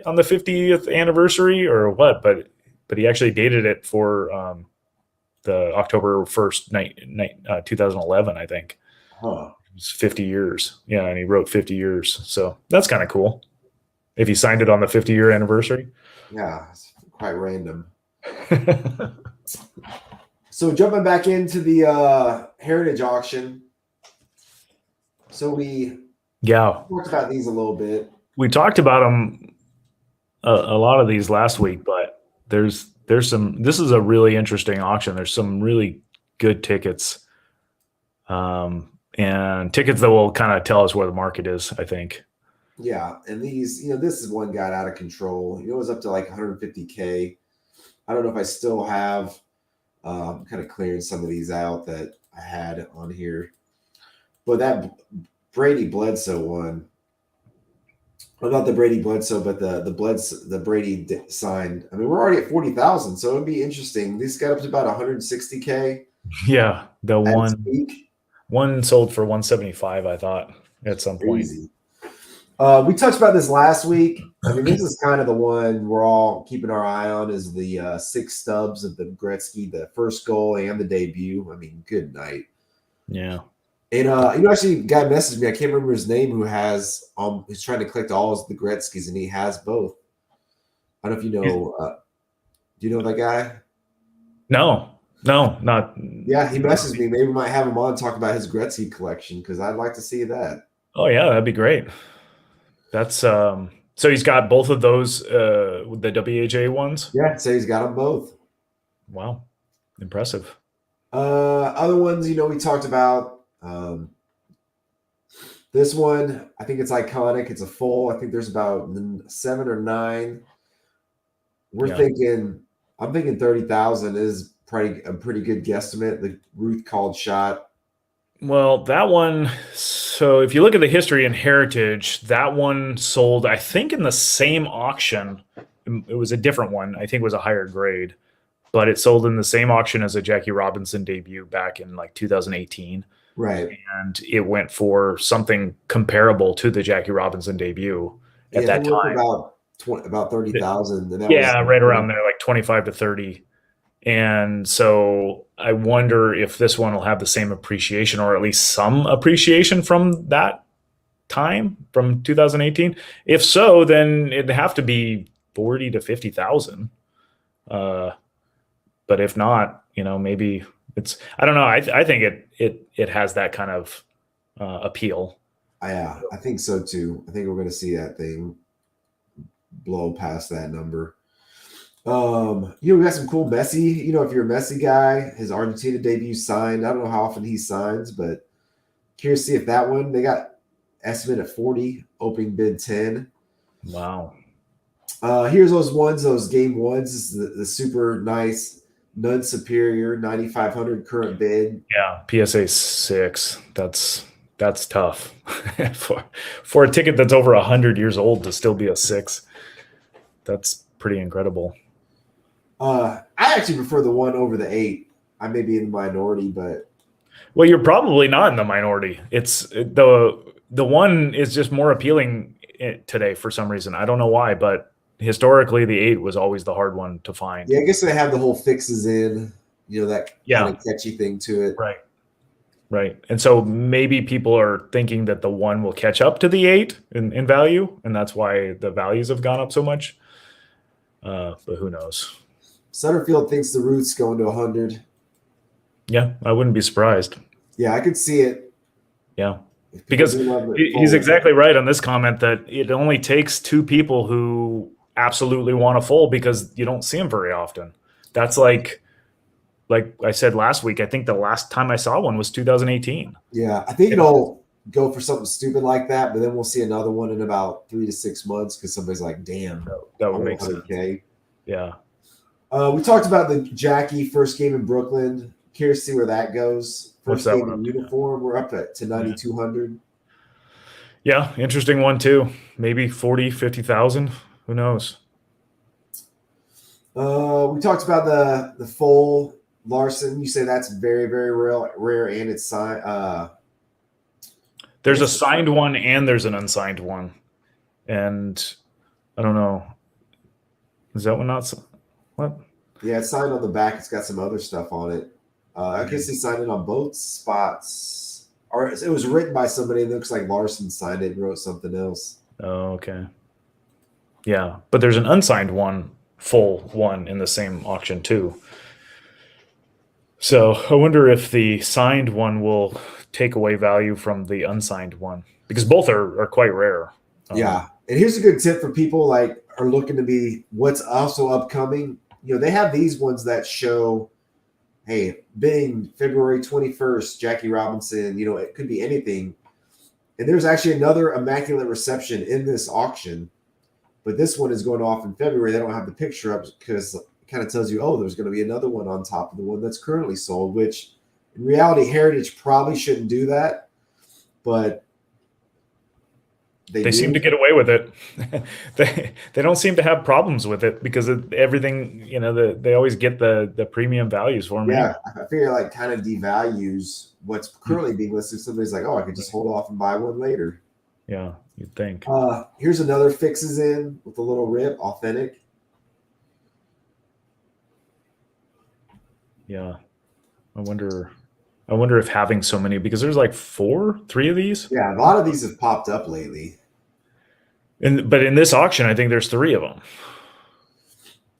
on the 50th anniversary or what, but he actually dated it for the October 1st, 2011, I think. Huh. It was 50 years. Yeah, and he wrote 50 years. So that's kind of cool. If he signed it on the 50-year anniversary. Yeah, it's quite random. So jumping back into the Heritage auction. So we talked about these a little bit. We talked about them a lot of these last week, but there's some. This is a really interesting auction. There's some really good tickets, and tickets that will kind of tell us where the market is, I think. Yeah, and these, this is one got out of control. It was up to like 150K. I don't know if I still have. Kind of clearing some of these out that I had on here, but that Brady Bledsoe one. Well, not the Brady Bledsoe, but the Brady signed. I mean, we're already at 40,000, so it'd be interesting. These got up to about 160K. Yeah, the one sold for 175. I thought at some point. Crazy. We touched about this last week. I mean, this is kind of the one we're all keeping our eye on, is the 6 stubs of the Gretzky, the first goal and the debut. I mean, good night. Yeah. And actually, a guy messaged me. I can't remember his name. Who has he's trying to collect all of the Gretzkys, and he has both. I don't know if you know. Do you know that guy? No, not. Yeah, he messaged me. Maybe we might have him on talk about his Gretzky collection, because I'd like to see that. Oh yeah, that'd be great. That's So he's got both of those, the WHA ones? Yeah, I'd say he's got them both. Wow. Impressive. Other ones, we talked about. This one, I think it's iconic. It's a full. I think there's about 7 or 9. I'm thinking 30,000 is probably a pretty good guesstimate. The Ruth called shot. Well, that one, so if you look at the history and heritage, that one sold, I think, in the same auction. It was a different one. I think it was a higher grade, but it sold in the same auction as a Jackie Robinson debut back in like 2018. Right. And it went for something comparable to the Jackie Robinson debut at that time. About 30,000. Right around there, like 25 to 30. And so I wonder if this one will have the same appreciation, or at least some appreciation from that time, from 2018. If so, then it'd have to be 40 to 50,000. But if not, maybe it's, I don't know. I think it has that kind of appeal. Yeah, I think so too. I think we're going to see that thing blow past that number. We got some cool Messi. If you're a Messi guy, his Argentina debut signed. I don't know how often he signs, but curious to see if that one, they got estimate at 40, opening bid 10. Wow. Here's those game ones, the super nice, none superior, 9,500 current bid. Yeah, PSA 6. That's tough for a ticket that's over 100 years old to still be a 6. That's pretty incredible. I actually prefer the one over the 8. I may be in the minority, but well, you're probably not in the minority. It's the one is just more appealing today for some reason. I don't know why, but historically the 8 was always the hard one to find. Yeah, I guess they have the whole fixes in, that kind of catchy thing to it. Right. And so maybe people are thinking that the 1 will catch up to the 8 in value, and that's why the values have gone up so much. But who knows? Sutterfield thinks the Ruth's going to 100. Yeah, I wouldn't be surprised. Yeah, I could see it. Yeah, because he's exactly right on this comment that it only takes 2 people who absolutely want a full, because you don't see them very often. That's like I said last week, I think the last time I saw one was 2018. Yeah, I think it'll go for something stupid like that, but then we'll see another one in about 3 to 6 months because somebody's like, damn, that would make sense. Yeah. We talked about the Jackie first game in Brooklyn. Curious to see where that goes. First game in uniform, we're up to 9,200. Yeah, interesting one too. Maybe 40, 50,000. Who knows? We talked about the full Larson. You say that's very, very rare, and it's signed. There's a signed one and there's an unsigned one, and I don't know. Is that one not? What? Yeah, it's signed on the back. It's got some other stuff on it. I guess he signed it on both spots, or it was written by somebody. It looks like Larson signed it and wrote something else. Oh, okay. Yeah, but there's an unsigned one, full one in the same auction too. So I wonder if the signed one will take away value from the unsigned one, because both are quite rare. Yeah, and here's a good tip for people like are looking to be what's also upcoming. They have these ones that show, hey, being February 21st, Jackie Robinson. It could be anything. And there's actually another Immaculate Reception in this auction, but this one is going off in February. They don't have the picture up because it kind of tells you, oh, there's going to be another one on top of the one that's currently sold, which in reality, Heritage probably shouldn't do that, but they seem to get away with it. they don't seem to have problems with it because everything, they always get the premium values for them. Yeah, I figure like kind of devalues what's currently being listed. Somebody's like, oh, I could just hold off and buy one later. Yeah, you'd think. Here's another fixes in with a little rip, authentic. Yeah, I wonder if having so many, because there's like 3 of these. Yeah, a lot of these have popped up lately. But in this auction, I think there's 3 of them.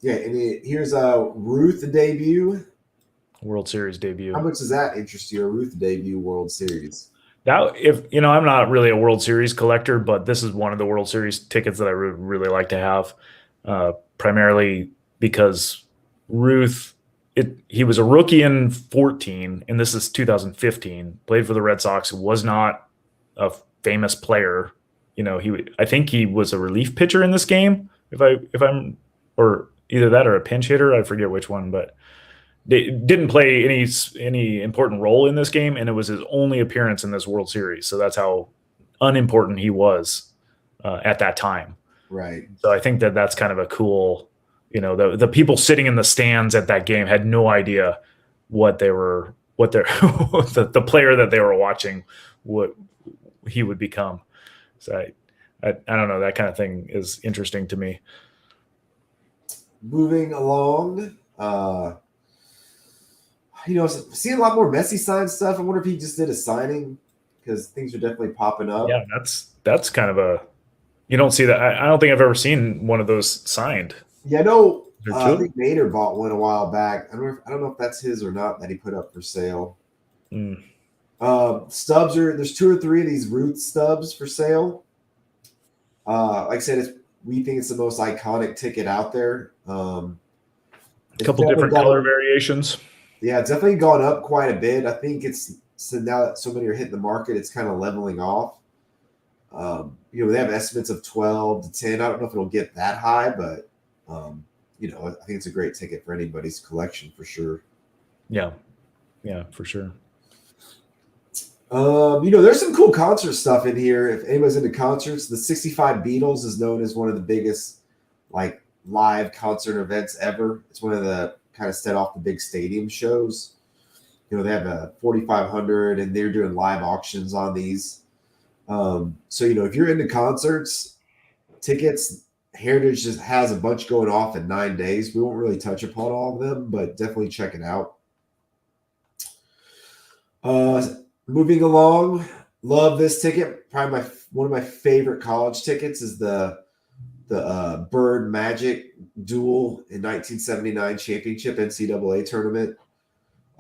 Yeah, and here's a Ruth debut. World Series debut. How much does that interest you, a Ruth debut World Series? That if I'm not really a World Series collector, but this is one of the World Series tickets that I would really like to have, primarily because Ruth. He was a rookie in 14, and this is 2015. Played for the Red Sox. Was not a famous player. I think he was a relief pitcher in this game. If I'm or either that or a pinch hitter. I forget which one, but they didn't play any important role in this game, and it was his only appearance in this World Series. So that's how unimportant he was at that time. Right. So I think that's kind of a cool, the people sitting in the stands at that game had no idea what the player that they were watching, what he would become. So I don't know, that kind of thing is interesting to me. Moving along, seeing a lot more Messi signed stuff. I wonder if he just did a signing, because things are definitely popping up. Yeah, that's kind of you don't see that. I don't think I've ever seen one of those signed. Yeah, no. I think Maynard bought one a while back. I don't know if that's his or not that he put up for sale. Stubs there's 2 or 3 of these Ruth stubs for sale. Like I said, we think it's the most iconic ticket out there. A couple different color variations. Yeah, it's definitely gone up quite a bit. I think so now that so many are hitting the market, it's kind of leveling off. They have estimates of 12 to 10. I don't know if it'll get that high, but I think it's a great ticket for anybody's collection for sure. Yeah, for sure. There's some cool concert stuff in here. If anybody's into concerts, the 65 Beatles is known as one of the biggest live concert events ever. It's one of the kind of set off the big stadium shows. They have a 4,500 and they're doing live auctions on these. So if you're into concerts, tickets, Heritage just has a bunch going off in 9 days. We won't really touch upon all of them, but definitely check it out. Moving along, love this ticket. Probably one of my favorite college tickets is the Bird Magic Duel in 1979 championship NCAA tournament.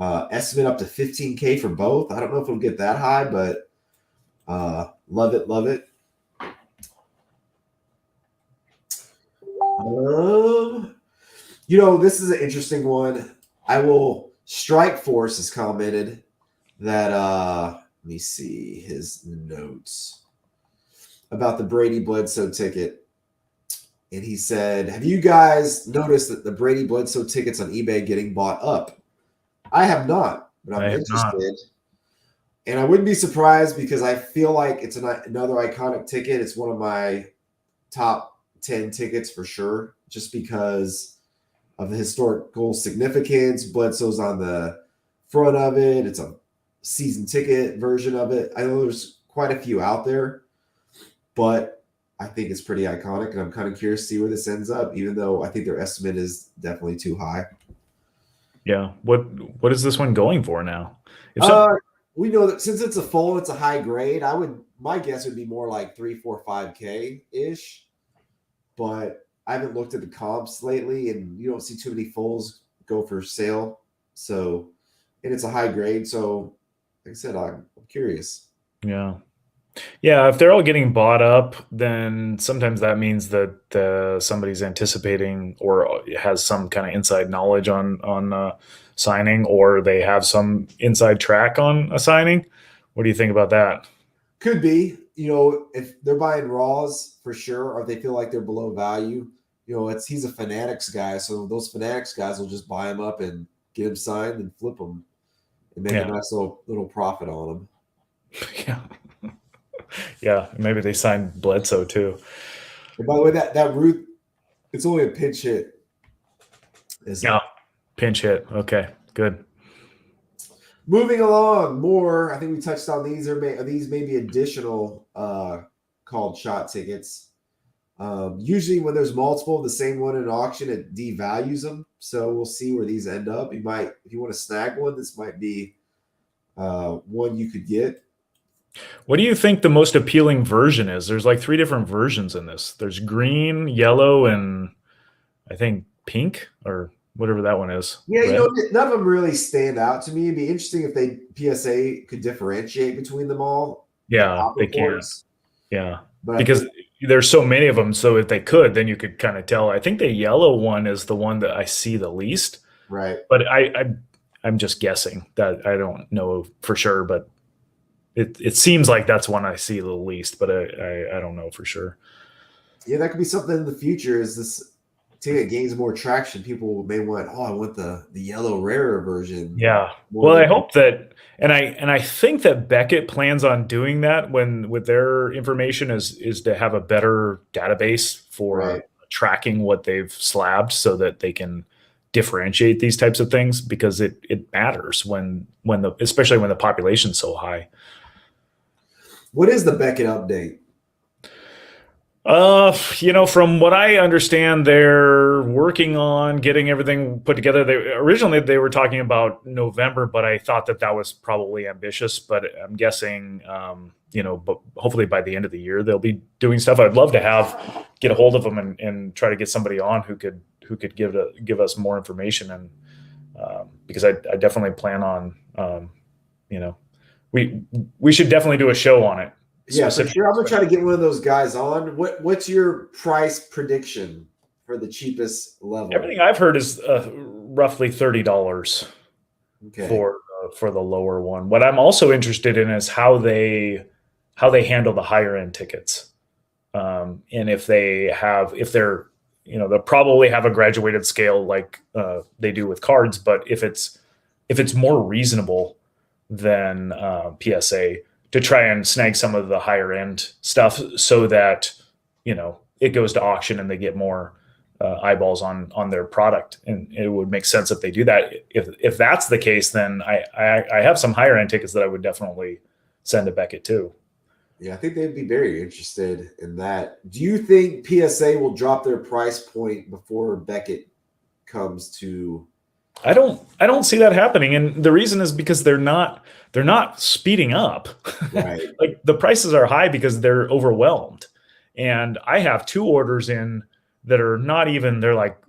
Estimate up to $15K for both. I don't know if it'll get that high, but love it. This is an interesting one. Strike Force has commented that let me see his notes about the Brady Bledsoe ticket. And he said, have you guys noticed that the Brady Bledsoe tickets on eBay getting bought up? I have not, but I'm interested. And I wouldn't be surprised, because I feel like it's another iconic ticket. It's one of my top 10 tickets for sure, just because of the historical significance. Bledsoe's on the front of it. It's a season ticket version of it. I know there's quite a few out there, but I think it's pretty iconic, and I'm kind of curious to see where this ends up, even though I think their estimate is definitely too high. Yeah. What is this one going for now? We know that since it's a full, it's a high grade. My guess would be more like 3, 4, 5K ish, but I haven't looked at the comps lately, and you don't see too many fulls go for sale. So, and it's a high grade. So, like I said, I'm curious. Yeah. If they're all getting bought up, then sometimes that means that somebody's anticipating or has some kind of inside knowledge on signing, or they have some inside track on a signing. What do you think about that? Could be. If they're buying raws for sure, or they feel like they're below value, he's a Fanatics guy, so those Fanatics guys will just buy them up and get them signed and flip them and make a nice little profit on them. Yeah. Yeah, maybe they signed Bledsoe too. And by the way, that Ruth, it's only a pinch hit. Pinch hit. Okay, good. Moving along, more. I think we touched on these. These may be additional called shot tickets. Usually, when there's multiple of the same one in an auction, it devalues them. So we'll see where these end up. You might, if you want to snag one, this might be one you could get. What do you think the most appealing version is? There's like 3 different versions in this. There's green, yellow, and I think pink, or whatever that one is. Yeah, Red? none of them really stand out to me. It'd be interesting if PSA could differentiate between them all. Like Yeah, pop they can't. reports. Yeah, But I because think there's so many of them. So if they could, then you could kind of tell. I think the yellow one is the one that I see the least. right. But I'm just guessing that I don't know for sure. But it seems like that's one I see the least. But I don't know for sure. Yeah, that could be something in the future. Is this ticket gains more traction? People may want. Oh, I want the yellow rarer version. Yeah. Well, I hope that, and I think that Beckett plans on doing that when with their information is to have a better database for Right. tracking what they've slabbed, so that they can differentiate these types of things, because it matters especially when the population's so high. What is the Beckett update? From what I understand, they're working on getting everything put together. Originally they were talking about November, but I thought that was probably ambitious. But I'm guessing, but hopefully by the end of the year they'll be doing stuff. I'd love to get a hold of them and try to get somebody on who could give us more information, and because I definitely plan on, we should definitely do a show on it. Yeah, for sure. I'm gonna try to get one of those guys on. What's your price prediction for the cheapest level? Everything I've heard is roughly $30 for the lower one. What I'm also interested in is how they handle the higher end tickets, and if they're they'll probably have a graduated scale like they do with cards. But if it's more reasonable than PSA, to try and snag some of the higher end stuff, so that it goes to auction and they get more eyeballs on their product. And it would make sense if they do that. If that's the case, then I have some higher end tickets that I would definitely send to Beckett too. Yeah, I think they'd be very interested in that. Do you think PSA will drop their price point before Beckett comes to? I don't see that happening, and the reason is because they're not speeding up. Right. Like, the prices are high because they're overwhelmed. And I have 2 orders in that are not even, they're like,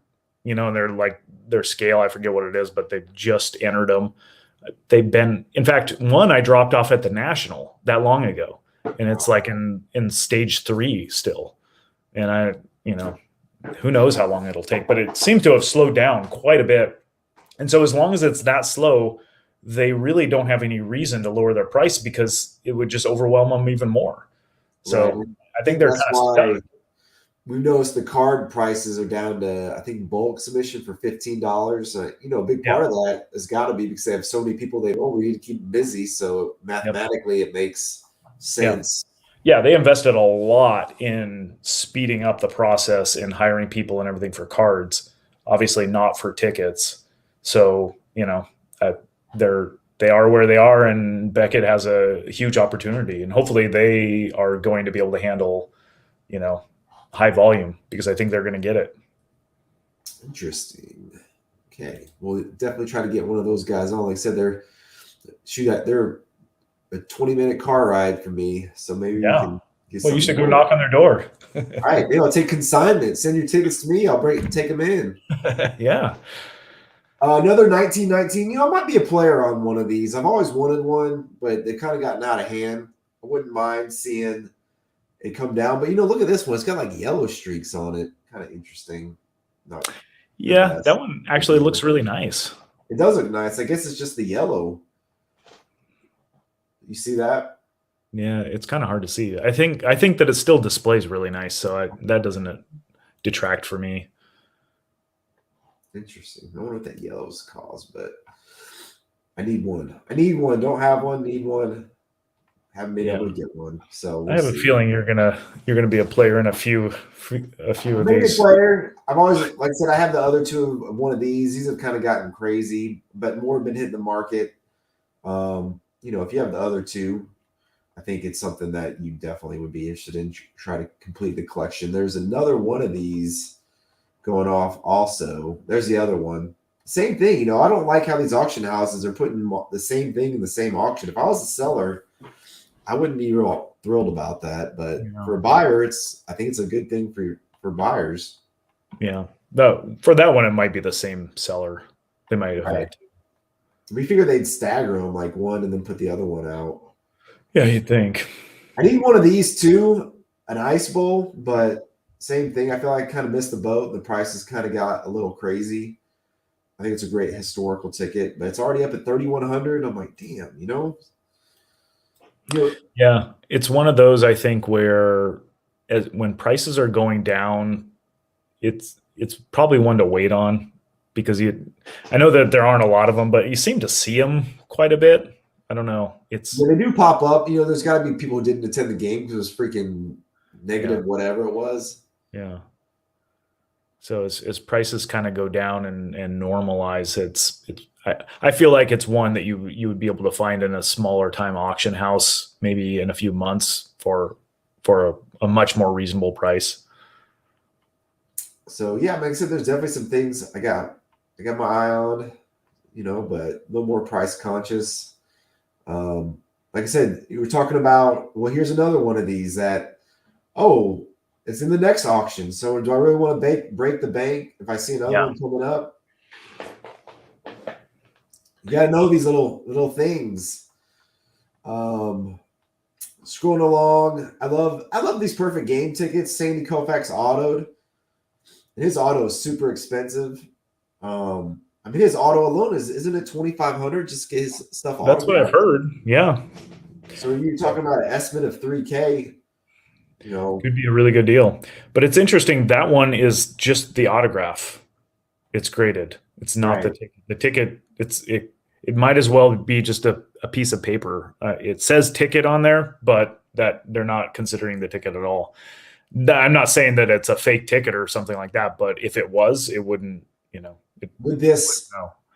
they're like their scale, I forget what it is, but they've just entered them. They've been, in fact, one I dropped off at the National that long ago, and it's like in stage 3 still. And who knows how long it'll take, but it seems to have slowed down quite a bit. And so as long as it's that slow, they really don't have any reason to lower their price, because it would just overwhelm them even more. So right. I think they're kind of stuck. We've noticed the card prices are down to, I think, bulk submission for $15. A big part of that has got to be because they have so many people we need to keep them busy. So mathematically, it makes sense. Yeah, they invested a lot in speeding up the process and hiring people and everything for cards. Obviously not for tickets. So, they are where they are, and Beckett has a huge opportunity, and hopefully they are going to be able to handle, high volume, because I think they're going to get it. Interesting. Okay. We'll definitely try to get one of those guys on. Like I said, they're a 20-minute car ride for me. So maybe we can get you should go knock on their door. All right. I'll take consignment. Send your tickets to me. I'll take them in. Yeah. Another 1919. I might be a player on one of these. I've always wanted one, but they've kind of gotten out of hand. I wouldn't mind seeing it come down. But, look at this one. It's got like yellow streaks on it. Kind of interesting. That one actually looks really nice. It does look nice. I guess it's just the yellow. You see that? Yeah, it's kind of hard to see. I think that it still displays really nice, so that doesn't detract for me. Interesting. I wonder what that yellow's caused, but I need one. Don't have one. Need one. Haven't been able to get one. So I have a feeling you're gonna be a player in a few of these. Player. I've always, like I said, I have the other 2 of one of these. These have kind of gotten crazy, but more have been hitting the market. If you have the other 2, I think it's something that you definitely would be interested in. Try to complete the collection. There's another one of these going off also. There's the other one. Same thing. I don't like how these auction houses are putting the same thing in the same auction. If I was a seller, I wouldn't be real thrilled about that. But for a buyer, I think it's a good thing for buyers. Yeah. For that one, it might be the same seller. They might have had. We figured they'd stagger them, like one and then put the other one out. Yeah, you'd think. I need one of these too, an ice bowl, but same thing. I feel like I kind of missed the boat. The prices kind of got a little crazy. I think it's a great historical ticket, but it's already up at 3,100. I'm like, damn, you know. Yeah, it's one of those, I think, where when prices are going down, it's probably one to wait on, because I know that there aren't a lot of them, but you seem to see them quite a bit. I don't know. They do pop up. You know, there's got to be people who didn't attend the game because it was freaking negative, whatever it was. Yeah. So as prices kind of go down and normalize, I feel like it's one that you would be able to find in a smaller time auction house, maybe in a few months for a much more reasonable price. So yeah, like I said, there's definitely some things I got my eye on, you know, but a little more price conscious. Like I said, you were talking about, well, here's another one of these that, it's in the next auction. So do I really want to break the bank if I see another one coming up? You got to know these little things. Scrolling along, I love these perfect game tickets. Sandy Koufax autoed. And his auto is super expensive. I mean, his auto alone isn't it $2,500 just to get his stuff? That's what I've heard. Yeah. So you're talking about an estimate of $3,000. You know, could be a really good deal. But it's interesting. That one is just the autograph. It's graded. It's not the ticket. The ticket. It might as well be just a piece of paper. It says ticket on there, but that they're not considering the ticket at all. I'm not saying that it's a fake ticket or something like that, but if it was, it wouldn't. You know. Would this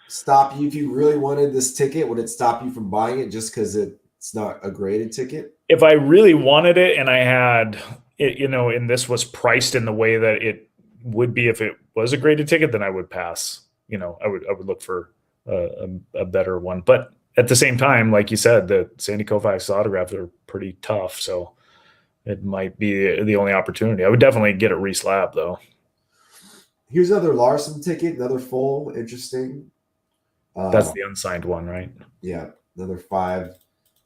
stop you if you really wanted this ticket? Would it stop you from buying it just because it's not a graded ticket? If I really wanted it and I had it, you know, and this was priced in the way that it would be if it was a graded ticket, then I would pass. You know, I would look for a better one. But at the same time, like you said, the Sandy Koufax autographs are pretty tough, so it might be the only opportunity. I would definitely get it reslabbed though. Here's another Larson ticket, another full, interesting. That's the unsigned one, right? Yeah, another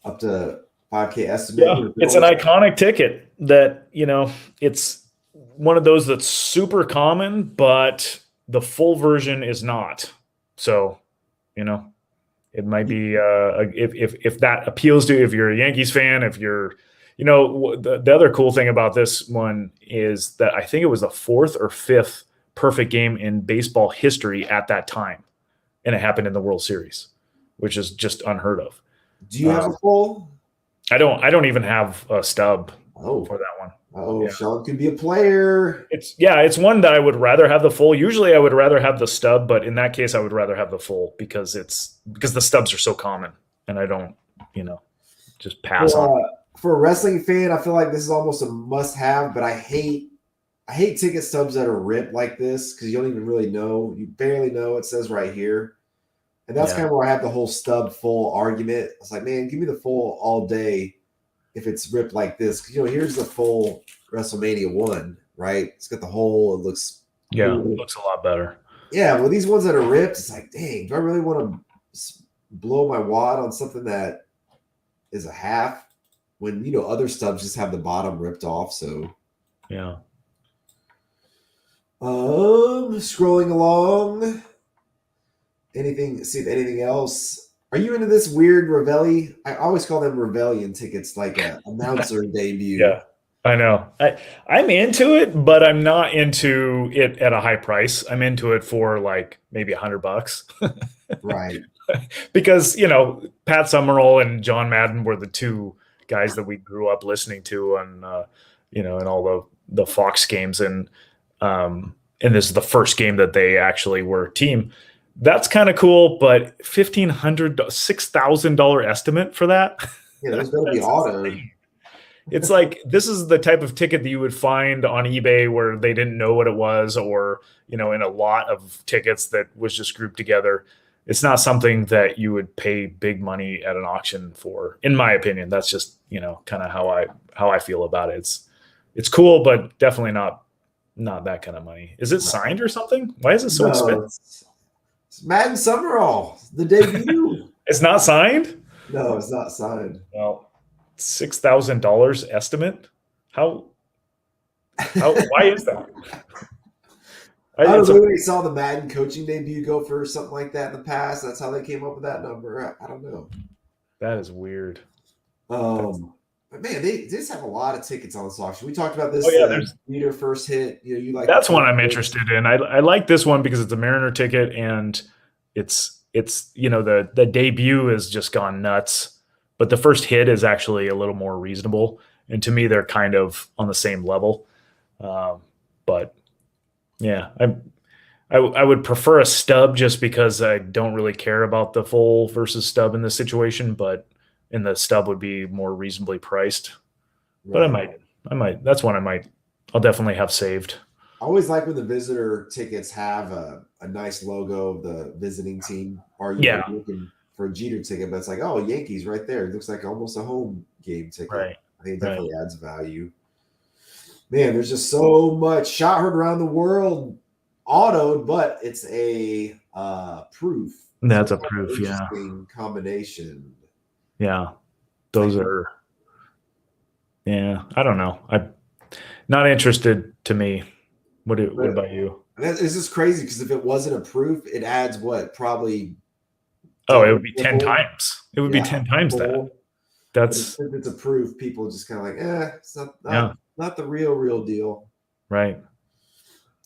up to 5K estimate. Yeah, it's an iconic ticket that, you know, it's one of those that's super common, but the full version is not. So, you know, it might be if that appeals to you, if you're a Yankees fan, if you're, you know, the other cool thing about this one is that I think it was the 4th or 5th perfect game in baseball history at that time, and it happened in the World Series, which is just unheard of. Do you have a full? I don't even have a stub for that one. Yeah. Sean could be a player. It's one that I would rather have the full. Usually I would rather have the stub, but in that case I would rather have the full because the stubs are so common and I don't, you know, just pass on. For a wrestling fan, I feel like this is almost a must-have, but I hate ticket stubs that are ripped like this because you don't even really know. You barely know. It says right here. And that's kind of where I have the whole stub full argument. It's like, man, give me the full all day if it's ripped like this. Because, you know, here's the full WrestleMania 1, right? It's got the hole. It looks cool. It looks a lot better. Yeah, well, these ones that are ripped, it's like, dang, do I really want to blow my wad on something that is a half when, you know, other stubs just have the bottom ripped off? So, yeah. Scrolling along. See if anything else. Are you into this weird Ravelli? I always call them Rebellion tickets, like a announcer debut. Yeah, I know. I'm into it, but I'm not into it at a high price. I'm into it for like maybe $100. Right. Because, you know, Pat Summerall and John Madden were the two guys that we grew up listening to on, you know, in all the Fox games. And this is the first game that they actually were a team. That's kind of cool, but $1,500, $6,000 estimate for that. Yeah, there's going to be auto. It's like, this is the type of ticket that you would find on eBay where they didn't know what it was, or, you know, in a lot of tickets that was just grouped together. It's not something that you would pay big money at an auction for, in my opinion. That's just, you know, kind of how I feel about it. It's cool, but definitely not not that kind of money. Is it signed or something? Why is it so expensive? It's Madden Summerall, the debut. It's not signed? No, it's not signed. Well, $6,000 estimate? How why is that? I don't know. They saw the Madden coaching debut go for something like that in the past. That's how they came up with that number. I don't know. That is weird. But man, they just have a lot of tickets on this auction. We talked about this. Oh yeah, there's Mariner first hit. You like that's one I'm interested in. I like this one because it's a Mariner ticket and it's the debut has just gone nuts, but the first hit is actually a little more reasonable. And to me, they're kind of on the same level. But yeah, I would prefer a stub just because I don't really care about the full versus stub in this situation, and the stub would be more reasonably priced. Right. But I might. That's one I'll definitely have saved. I always like when the visitor tickets have a nice logo of the visiting team. Or you're looking for a Jeter ticket, but it's like, oh, Yankees right there. It looks like almost a home game ticket. Right. I think it definitely adds value. Man, there's just so much shot heard around the world autoed, but it's a proof. That's a proof, yeah. Combination. Yeah. Those are, yeah, I don't know. I'm not interested to me. What about you? This is crazy because if it wasn't a proof, it adds what? Probably. Oh, it would be 10 times. It would be 10 times that. That's if it's a proof, people just kind of like, it's not the real deal. Right.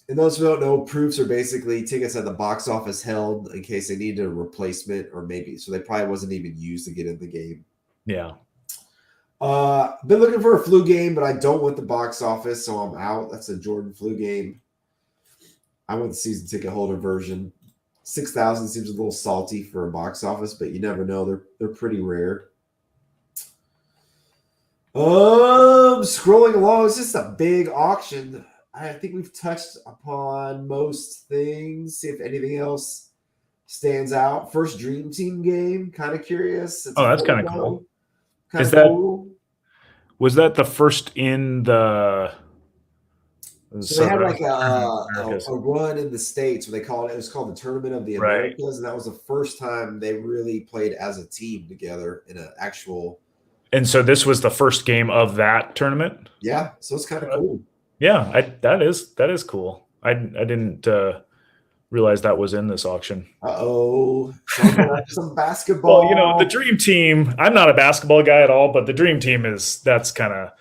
And those who don't know, proofs are basically tickets that the box office held in case they needed a replacement or maybe so they probably wasn't even used to get in the game. Yeah. Been looking for a flu game, but I don't want the box office, so I'm out. That's a Jordan flu game. I want the season ticket holder version. 6,000 seems a little salty for a box office, but you never know. They're pretty rare. Scrolling along, it's just a big auction. I think we've touched upon most things. See if anything else stands out. First Dream Team game. Kind of curious. That's kind of cool. Cool. Was that the first in the? So they had like a run in the States where it was called the Tournament of the Americas, and that was the first time they really played as a team together in an actual. And so this was the first game of that tournament? Yeah, so it's kind of cool. Yeah, that is cool. I didn't realize that was in this auction. Some basketball. Well, the Dream Team, I'm not a basketball guy at all, but the Dream Team that's kind of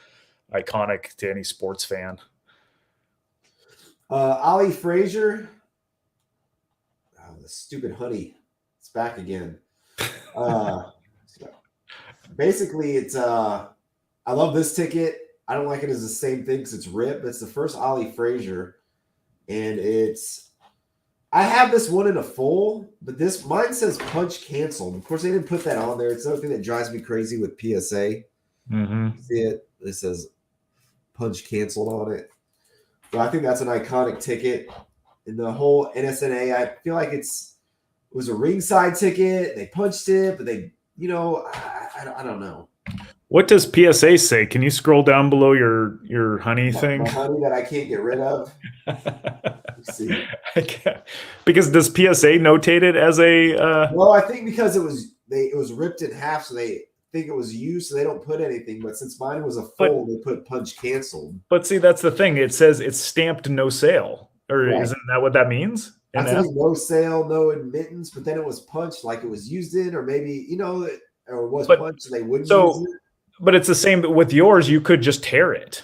iconic to any sports fan. Ollie Frazier. Oh, the stupid honey. It's back again. Basically, it's I love this ticket. I don't like it as the same thing because it's ripped. It's the first Ollie Frazier, and I have this one in a full, but mine says punch canceled. Of course, they didn't put that on there. It's another thing that drives me crazy with PSA. Mm-hmm. See it? It says punch canceled on it. So I think that's an iconic ticket. In the whole NSNA, I feel like it was a ringside ticket. They punched it, but they, I don't know. What does PSA say? Can you scroll down below your honey thing? My honey that I can't get rid of. Let's see. Because does PSA notate it as a? Well, I think because it was ripped in half, so they think it was used, so they don't put anything. But since mine was a full, they put punch canceled. But see, that's the thing. It says it's stamped no sale, or isn't that what that means? I think no sale, no admittance. But then it was punched like it was used in, or maybe or was punched, and they wouldn't use it. But it's the same with yours. You could just tear it,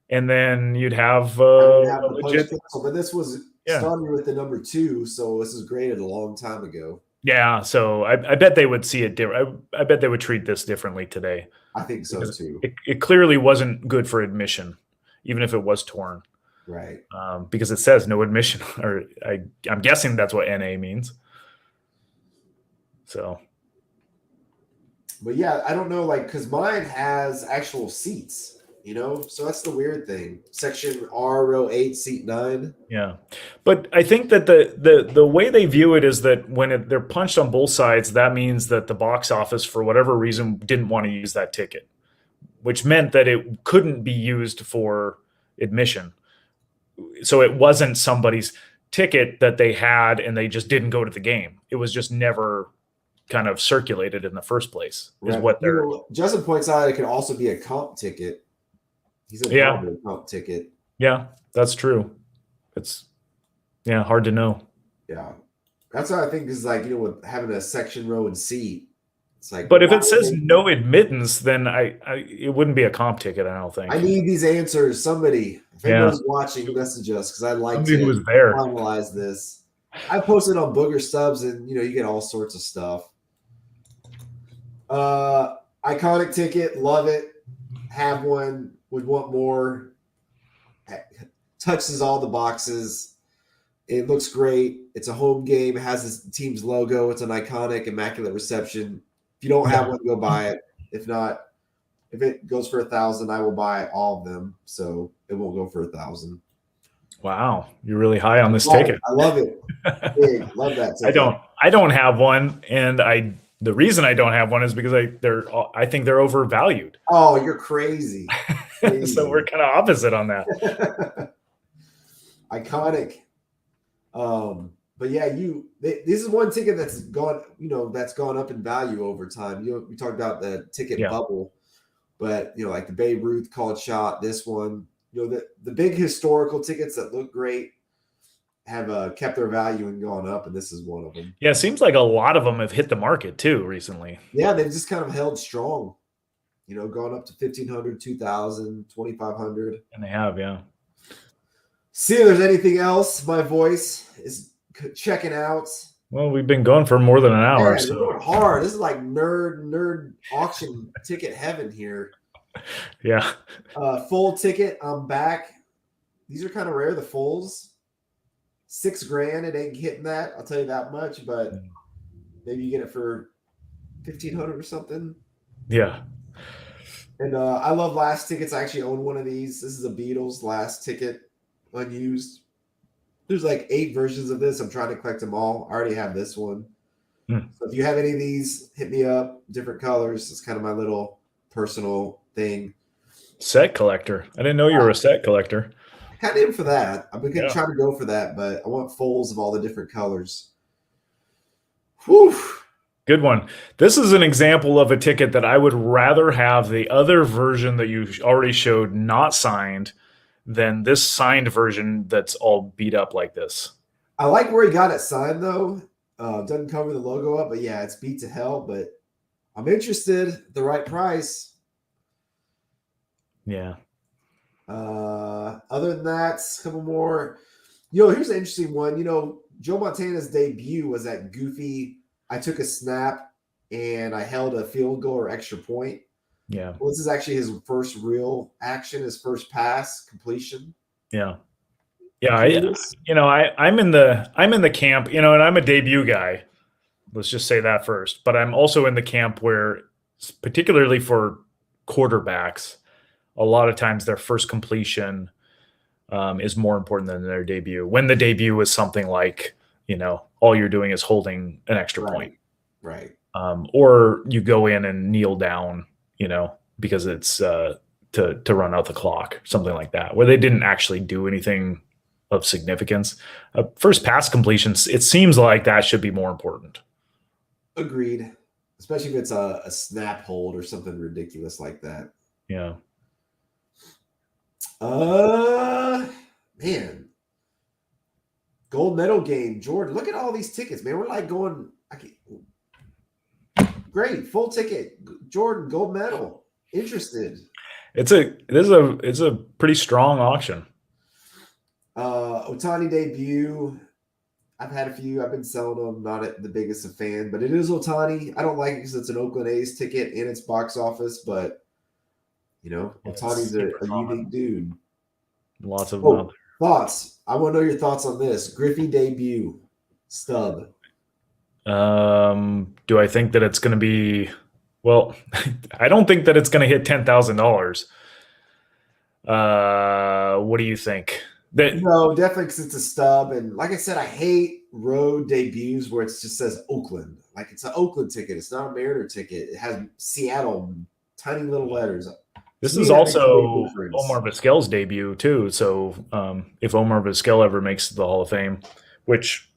and then you'd have legit. But this was started with the number 2, so this is graded a long time ago. Yeah, so I bet they would see it different. I bet they would treat this differently today. I think so too. It clearly wasn't good for admission, even if it was torn. Right. Because it says no admission, or I'm guessing that's what NA means. So. But yeah, I don't know, because mine has actual seats, so that's the weird thing. Section R, row 8, seat 9. Yeah, but I think that the way they view it is that when they're punched on both sides, that means that the box office, for whatever reason, didn't want to use that ticket, which meant that it couldn't be used for admission. so it wasn't somebody's ticket that they had and they just didn't go to the game. It was just never kind of circulated in the first place. Is what they're. Justin points out it could also be a comp ticket. He said probably a comp ticket. Yeah, that's true. It's hard to know. Yeah, that's what I think is like, with having a section, row, and seat. It's like, but if it says no admittance, then it wouldn't be a comp ticket. I don't think. I need these answers. Somebody, if anyone's watching, message us because I'd like to finalize this. I posted on Booger Stubs, and you get all sorts of stuff. Iconic ticket, love it. Have one, would want more. Touches all the boxes. It looks great. It's a home game. It has this team's logo. It's an iconic, immaculate reception. If you don't have one, go buy it. If not, if it goes for $1,000, I will buy all of them. So it won't go for $1,000. Wow, you're really high on this ticket. I love it. Big. Love that ticket. I don't have one, and the reason I don't have one is because I think they're overvalued. Oh, you're crazy. So we're kind of opposite on that. Iconic. But yeah, this is one ticket that's gone, that's gone up in value over time. We talked about the ticket bubble, but like the Babe Ruth called shot, this one, the big historical tickets that look great have kept their value and gone up, and this is one of them. Yeah, it seems like a lot of them have hit the market too recently. Yeah, they've just kind of held strong, gone up to 1,500, 2,000, 2,500. And they have, yeah. See if there's anything else. My voice is checking out. Well, we've been going for more than an hour. Yeah, so. We're going hard. This is like nerd auction ticket heaven here. Yeah. Full ticket. I'm back. These are kind of rare, the fulls. $6,000. It ain't hitting that. I'll tell you that much. But maybe you get it for $1,500 or something. Yeah. And I love last tickets. I actually own one of these. This is a Beatles last ticket. Unused. There's like 8 versions of this. I'm trying to collect them all. I already have this one. So if you have any of these, hit me up. Different colors. It's kind of my little personal thing. Set collector. I didn't know you were a set collector. Kind of in for that. I've been trying to go for that, but I want fulls of all the different colors. Whew. Good one. This is an example of a ticket that I would rather have the other version that you already showed not signed than this signed version that's all beat up like this. I like where he got it signed, though. Doesn't cover the logo up, but yeah, it's beat to hell. But I'm interested at the right price. Yeah. Other than that, a couple more. Here's an interesting one. Joe Montana's debut was that goofy, I took a snap and I held a field goal or extra point. Yeah. Well, this is actually his first real action, his first pass completion. Yeah. Yeah. I'm in the camp, and I'm a debut guy. Let's just say that first. But I'm also in the camp where, particularly for quarterbacks, a lot of times their first completion is more important than their debut. When the debut is something like, all you're doing is holding an extra point. Right. Or you go in and kneel down, because it's to run out the clock, something like that, where they didn't actually do anything of significance. First pass completions, it seems like that should be more important. Agreed. Especially if it's a snap hold or something ridiculous like that. Yeah. Man. Gold medal game. Jordan, look at all these tickets, man. We're like going. Great. Full ticket. Jordan, gold medal. Interested. It's a pretty strong auction. Ohtani debut. I've had a few. I've been selling them. Not the biggest of fan, but it is Ohtani. I don't like it because it's an Oakland A's ticket and it's box office, but Ohtani's a unique dude. Lots of them. Thoughts. I want to know your thoughts on this. Griffey debut. Stub. Do I think that it's going to be? Well, I don't think that it's going to hit $10,000. What do you think? No, definitely because it's a stub. And like I said, I hate road debuts where it just says Oakland. Like it's an Oakland ticket. It's not a Mariner ticket. It has Seattle, tiny little letters. This To me, is that makes a big also difference. Omar Vizquel's debut too. So if Omar Vizquel ever makes the Hall of Fame, which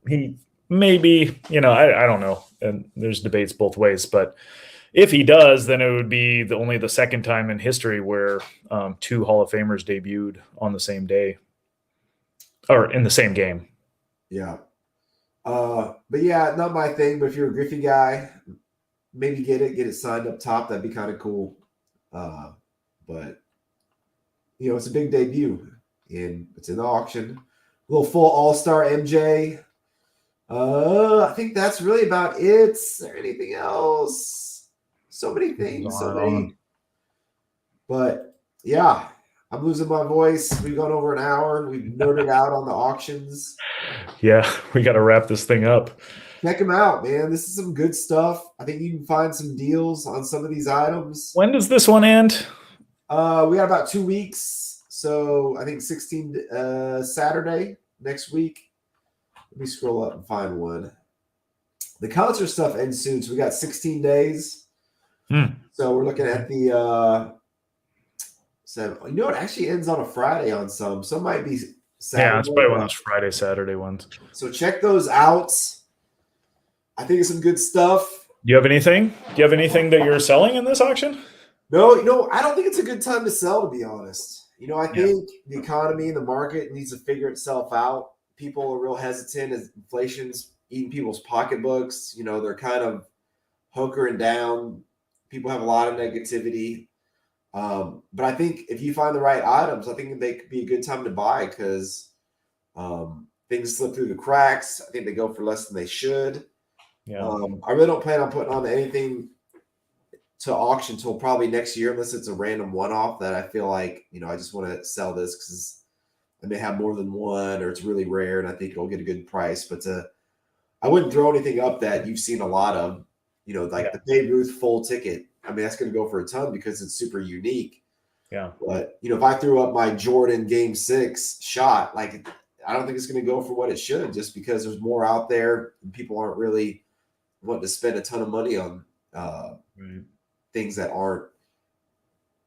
he maybe, I don't know, and there's debates both ways, but if he does, then it would be only the second time in history where two Hall of Famers debuted on the same day or in the same game. Yeah. But yeah, not my thing. But if you're a Griffey guy, maybe get it signed up top. That'd be kind of cool. But it's a big debut, and it's in the auction. A little full All-Star MJ. I think that's really about it. Is there anything else? So many things, so many. But yeah, I'm losing my voice. We've gone over an hour. We've nerded out on the auctions. Yeah, we got to wrap this thing up. Check them out, man. This is some good stuff. I think you can find some deals on some of these items. When does this one end? We got about 2 weeks. So I think 16 Saturday next week. Let me scroll up and find one. The concert stuff ends soon, so we got 16 days. So we're looking at the it actually ends on a Friday on some. Some might be Saturday. Yeah, it's probably one of those Friday, Saturday ones. So check those out. I think it's some good stuff. Do you have anything? Do you have anything that you're selling in this auction? No, I don't think it's a good time to sell, to be honest. I think the economy and the market needs to figure itself out. People are real hesitant as inflation's eating people's pocketbooks. They're kind of hunkering down. People have a lot of negativity. But I think if you find the right items, I think they could be a good time to buy because things slip through the cracks. I think they go for less than they should. Yeah. I really don't plan on putting on anything to auction until probably next year, unless it's a random one-off that I feel like, I just want to sell this because I may have more than one or it's really rare and I think it'll get a good price. But I wouldn't throw anything up that you've seen a lot of, the Babe Ruth full ticket. I mean, that's going to go for a ton because it's super unique. Yeah. But, if I threw up my Jordan Game 6 shot, I don't think it's going to go for what it should just because there's more out there and people aren't really wanting to spend a ton of money on things that aren't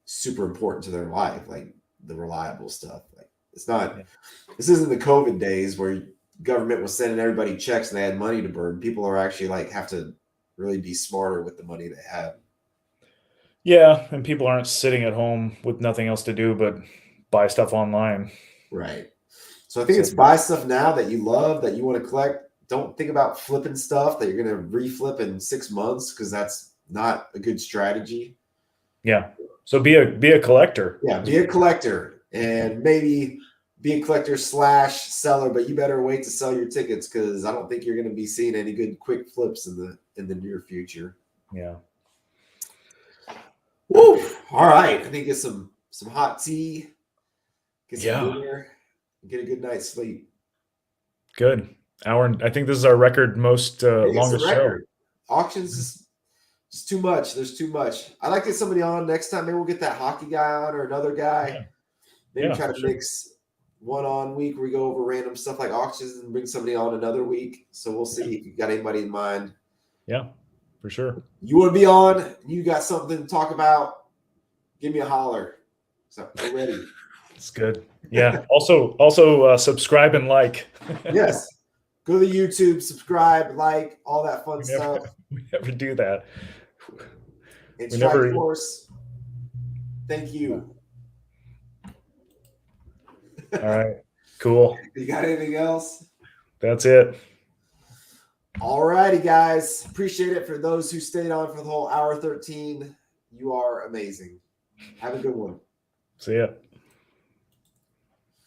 super important to their life, like the reliable stuff. It's not, this isn't the COVID days where government was sending everybody checks and they had money to burn. People are actually have to really be smarter with the money they have. Yeah, and people aren't sitting at home with nothing else to do but buy stuff online. Right. So I think it's buy stuff now that you love, that you want to collect. Don't think about flipping stuff that you're going to reflip in 6 months because that's not a good strategy. Yeah. So be a collector. Yeah, be a collector and maybe be a collector / seller, but you better wait to sell your tickets because I don't think you're going to be seeing any good quick flips in the near future. Yeah. Woo! All right. I think get some hot tea, get some dinner, get a good night's sleep. Good. I think this is our record most longest show. Auctions is just too much. There's too much. I'd like to get somebody on next time. Maybe we'll get that hockey guy on or another guy. Maybe try to mix one on week where we go over random stuff like auctions and bring somebody on another week. So we'll see if you got anybody in mind. Yeah, for sure. You want to be on? You got something to talk about? Give me a holler. So we're ready. It's good. Yeah. Also subscribe and like. Yes. Go to YouTube, subscribe, like, all that fun stuff. We never do that. And Strike Force, thank you. All right. Cool. You got anything else? That's it. All righty, guys. Appreciate it. For those who stayed on for the whole hour 13, you are amazing. Have a good one. See ya.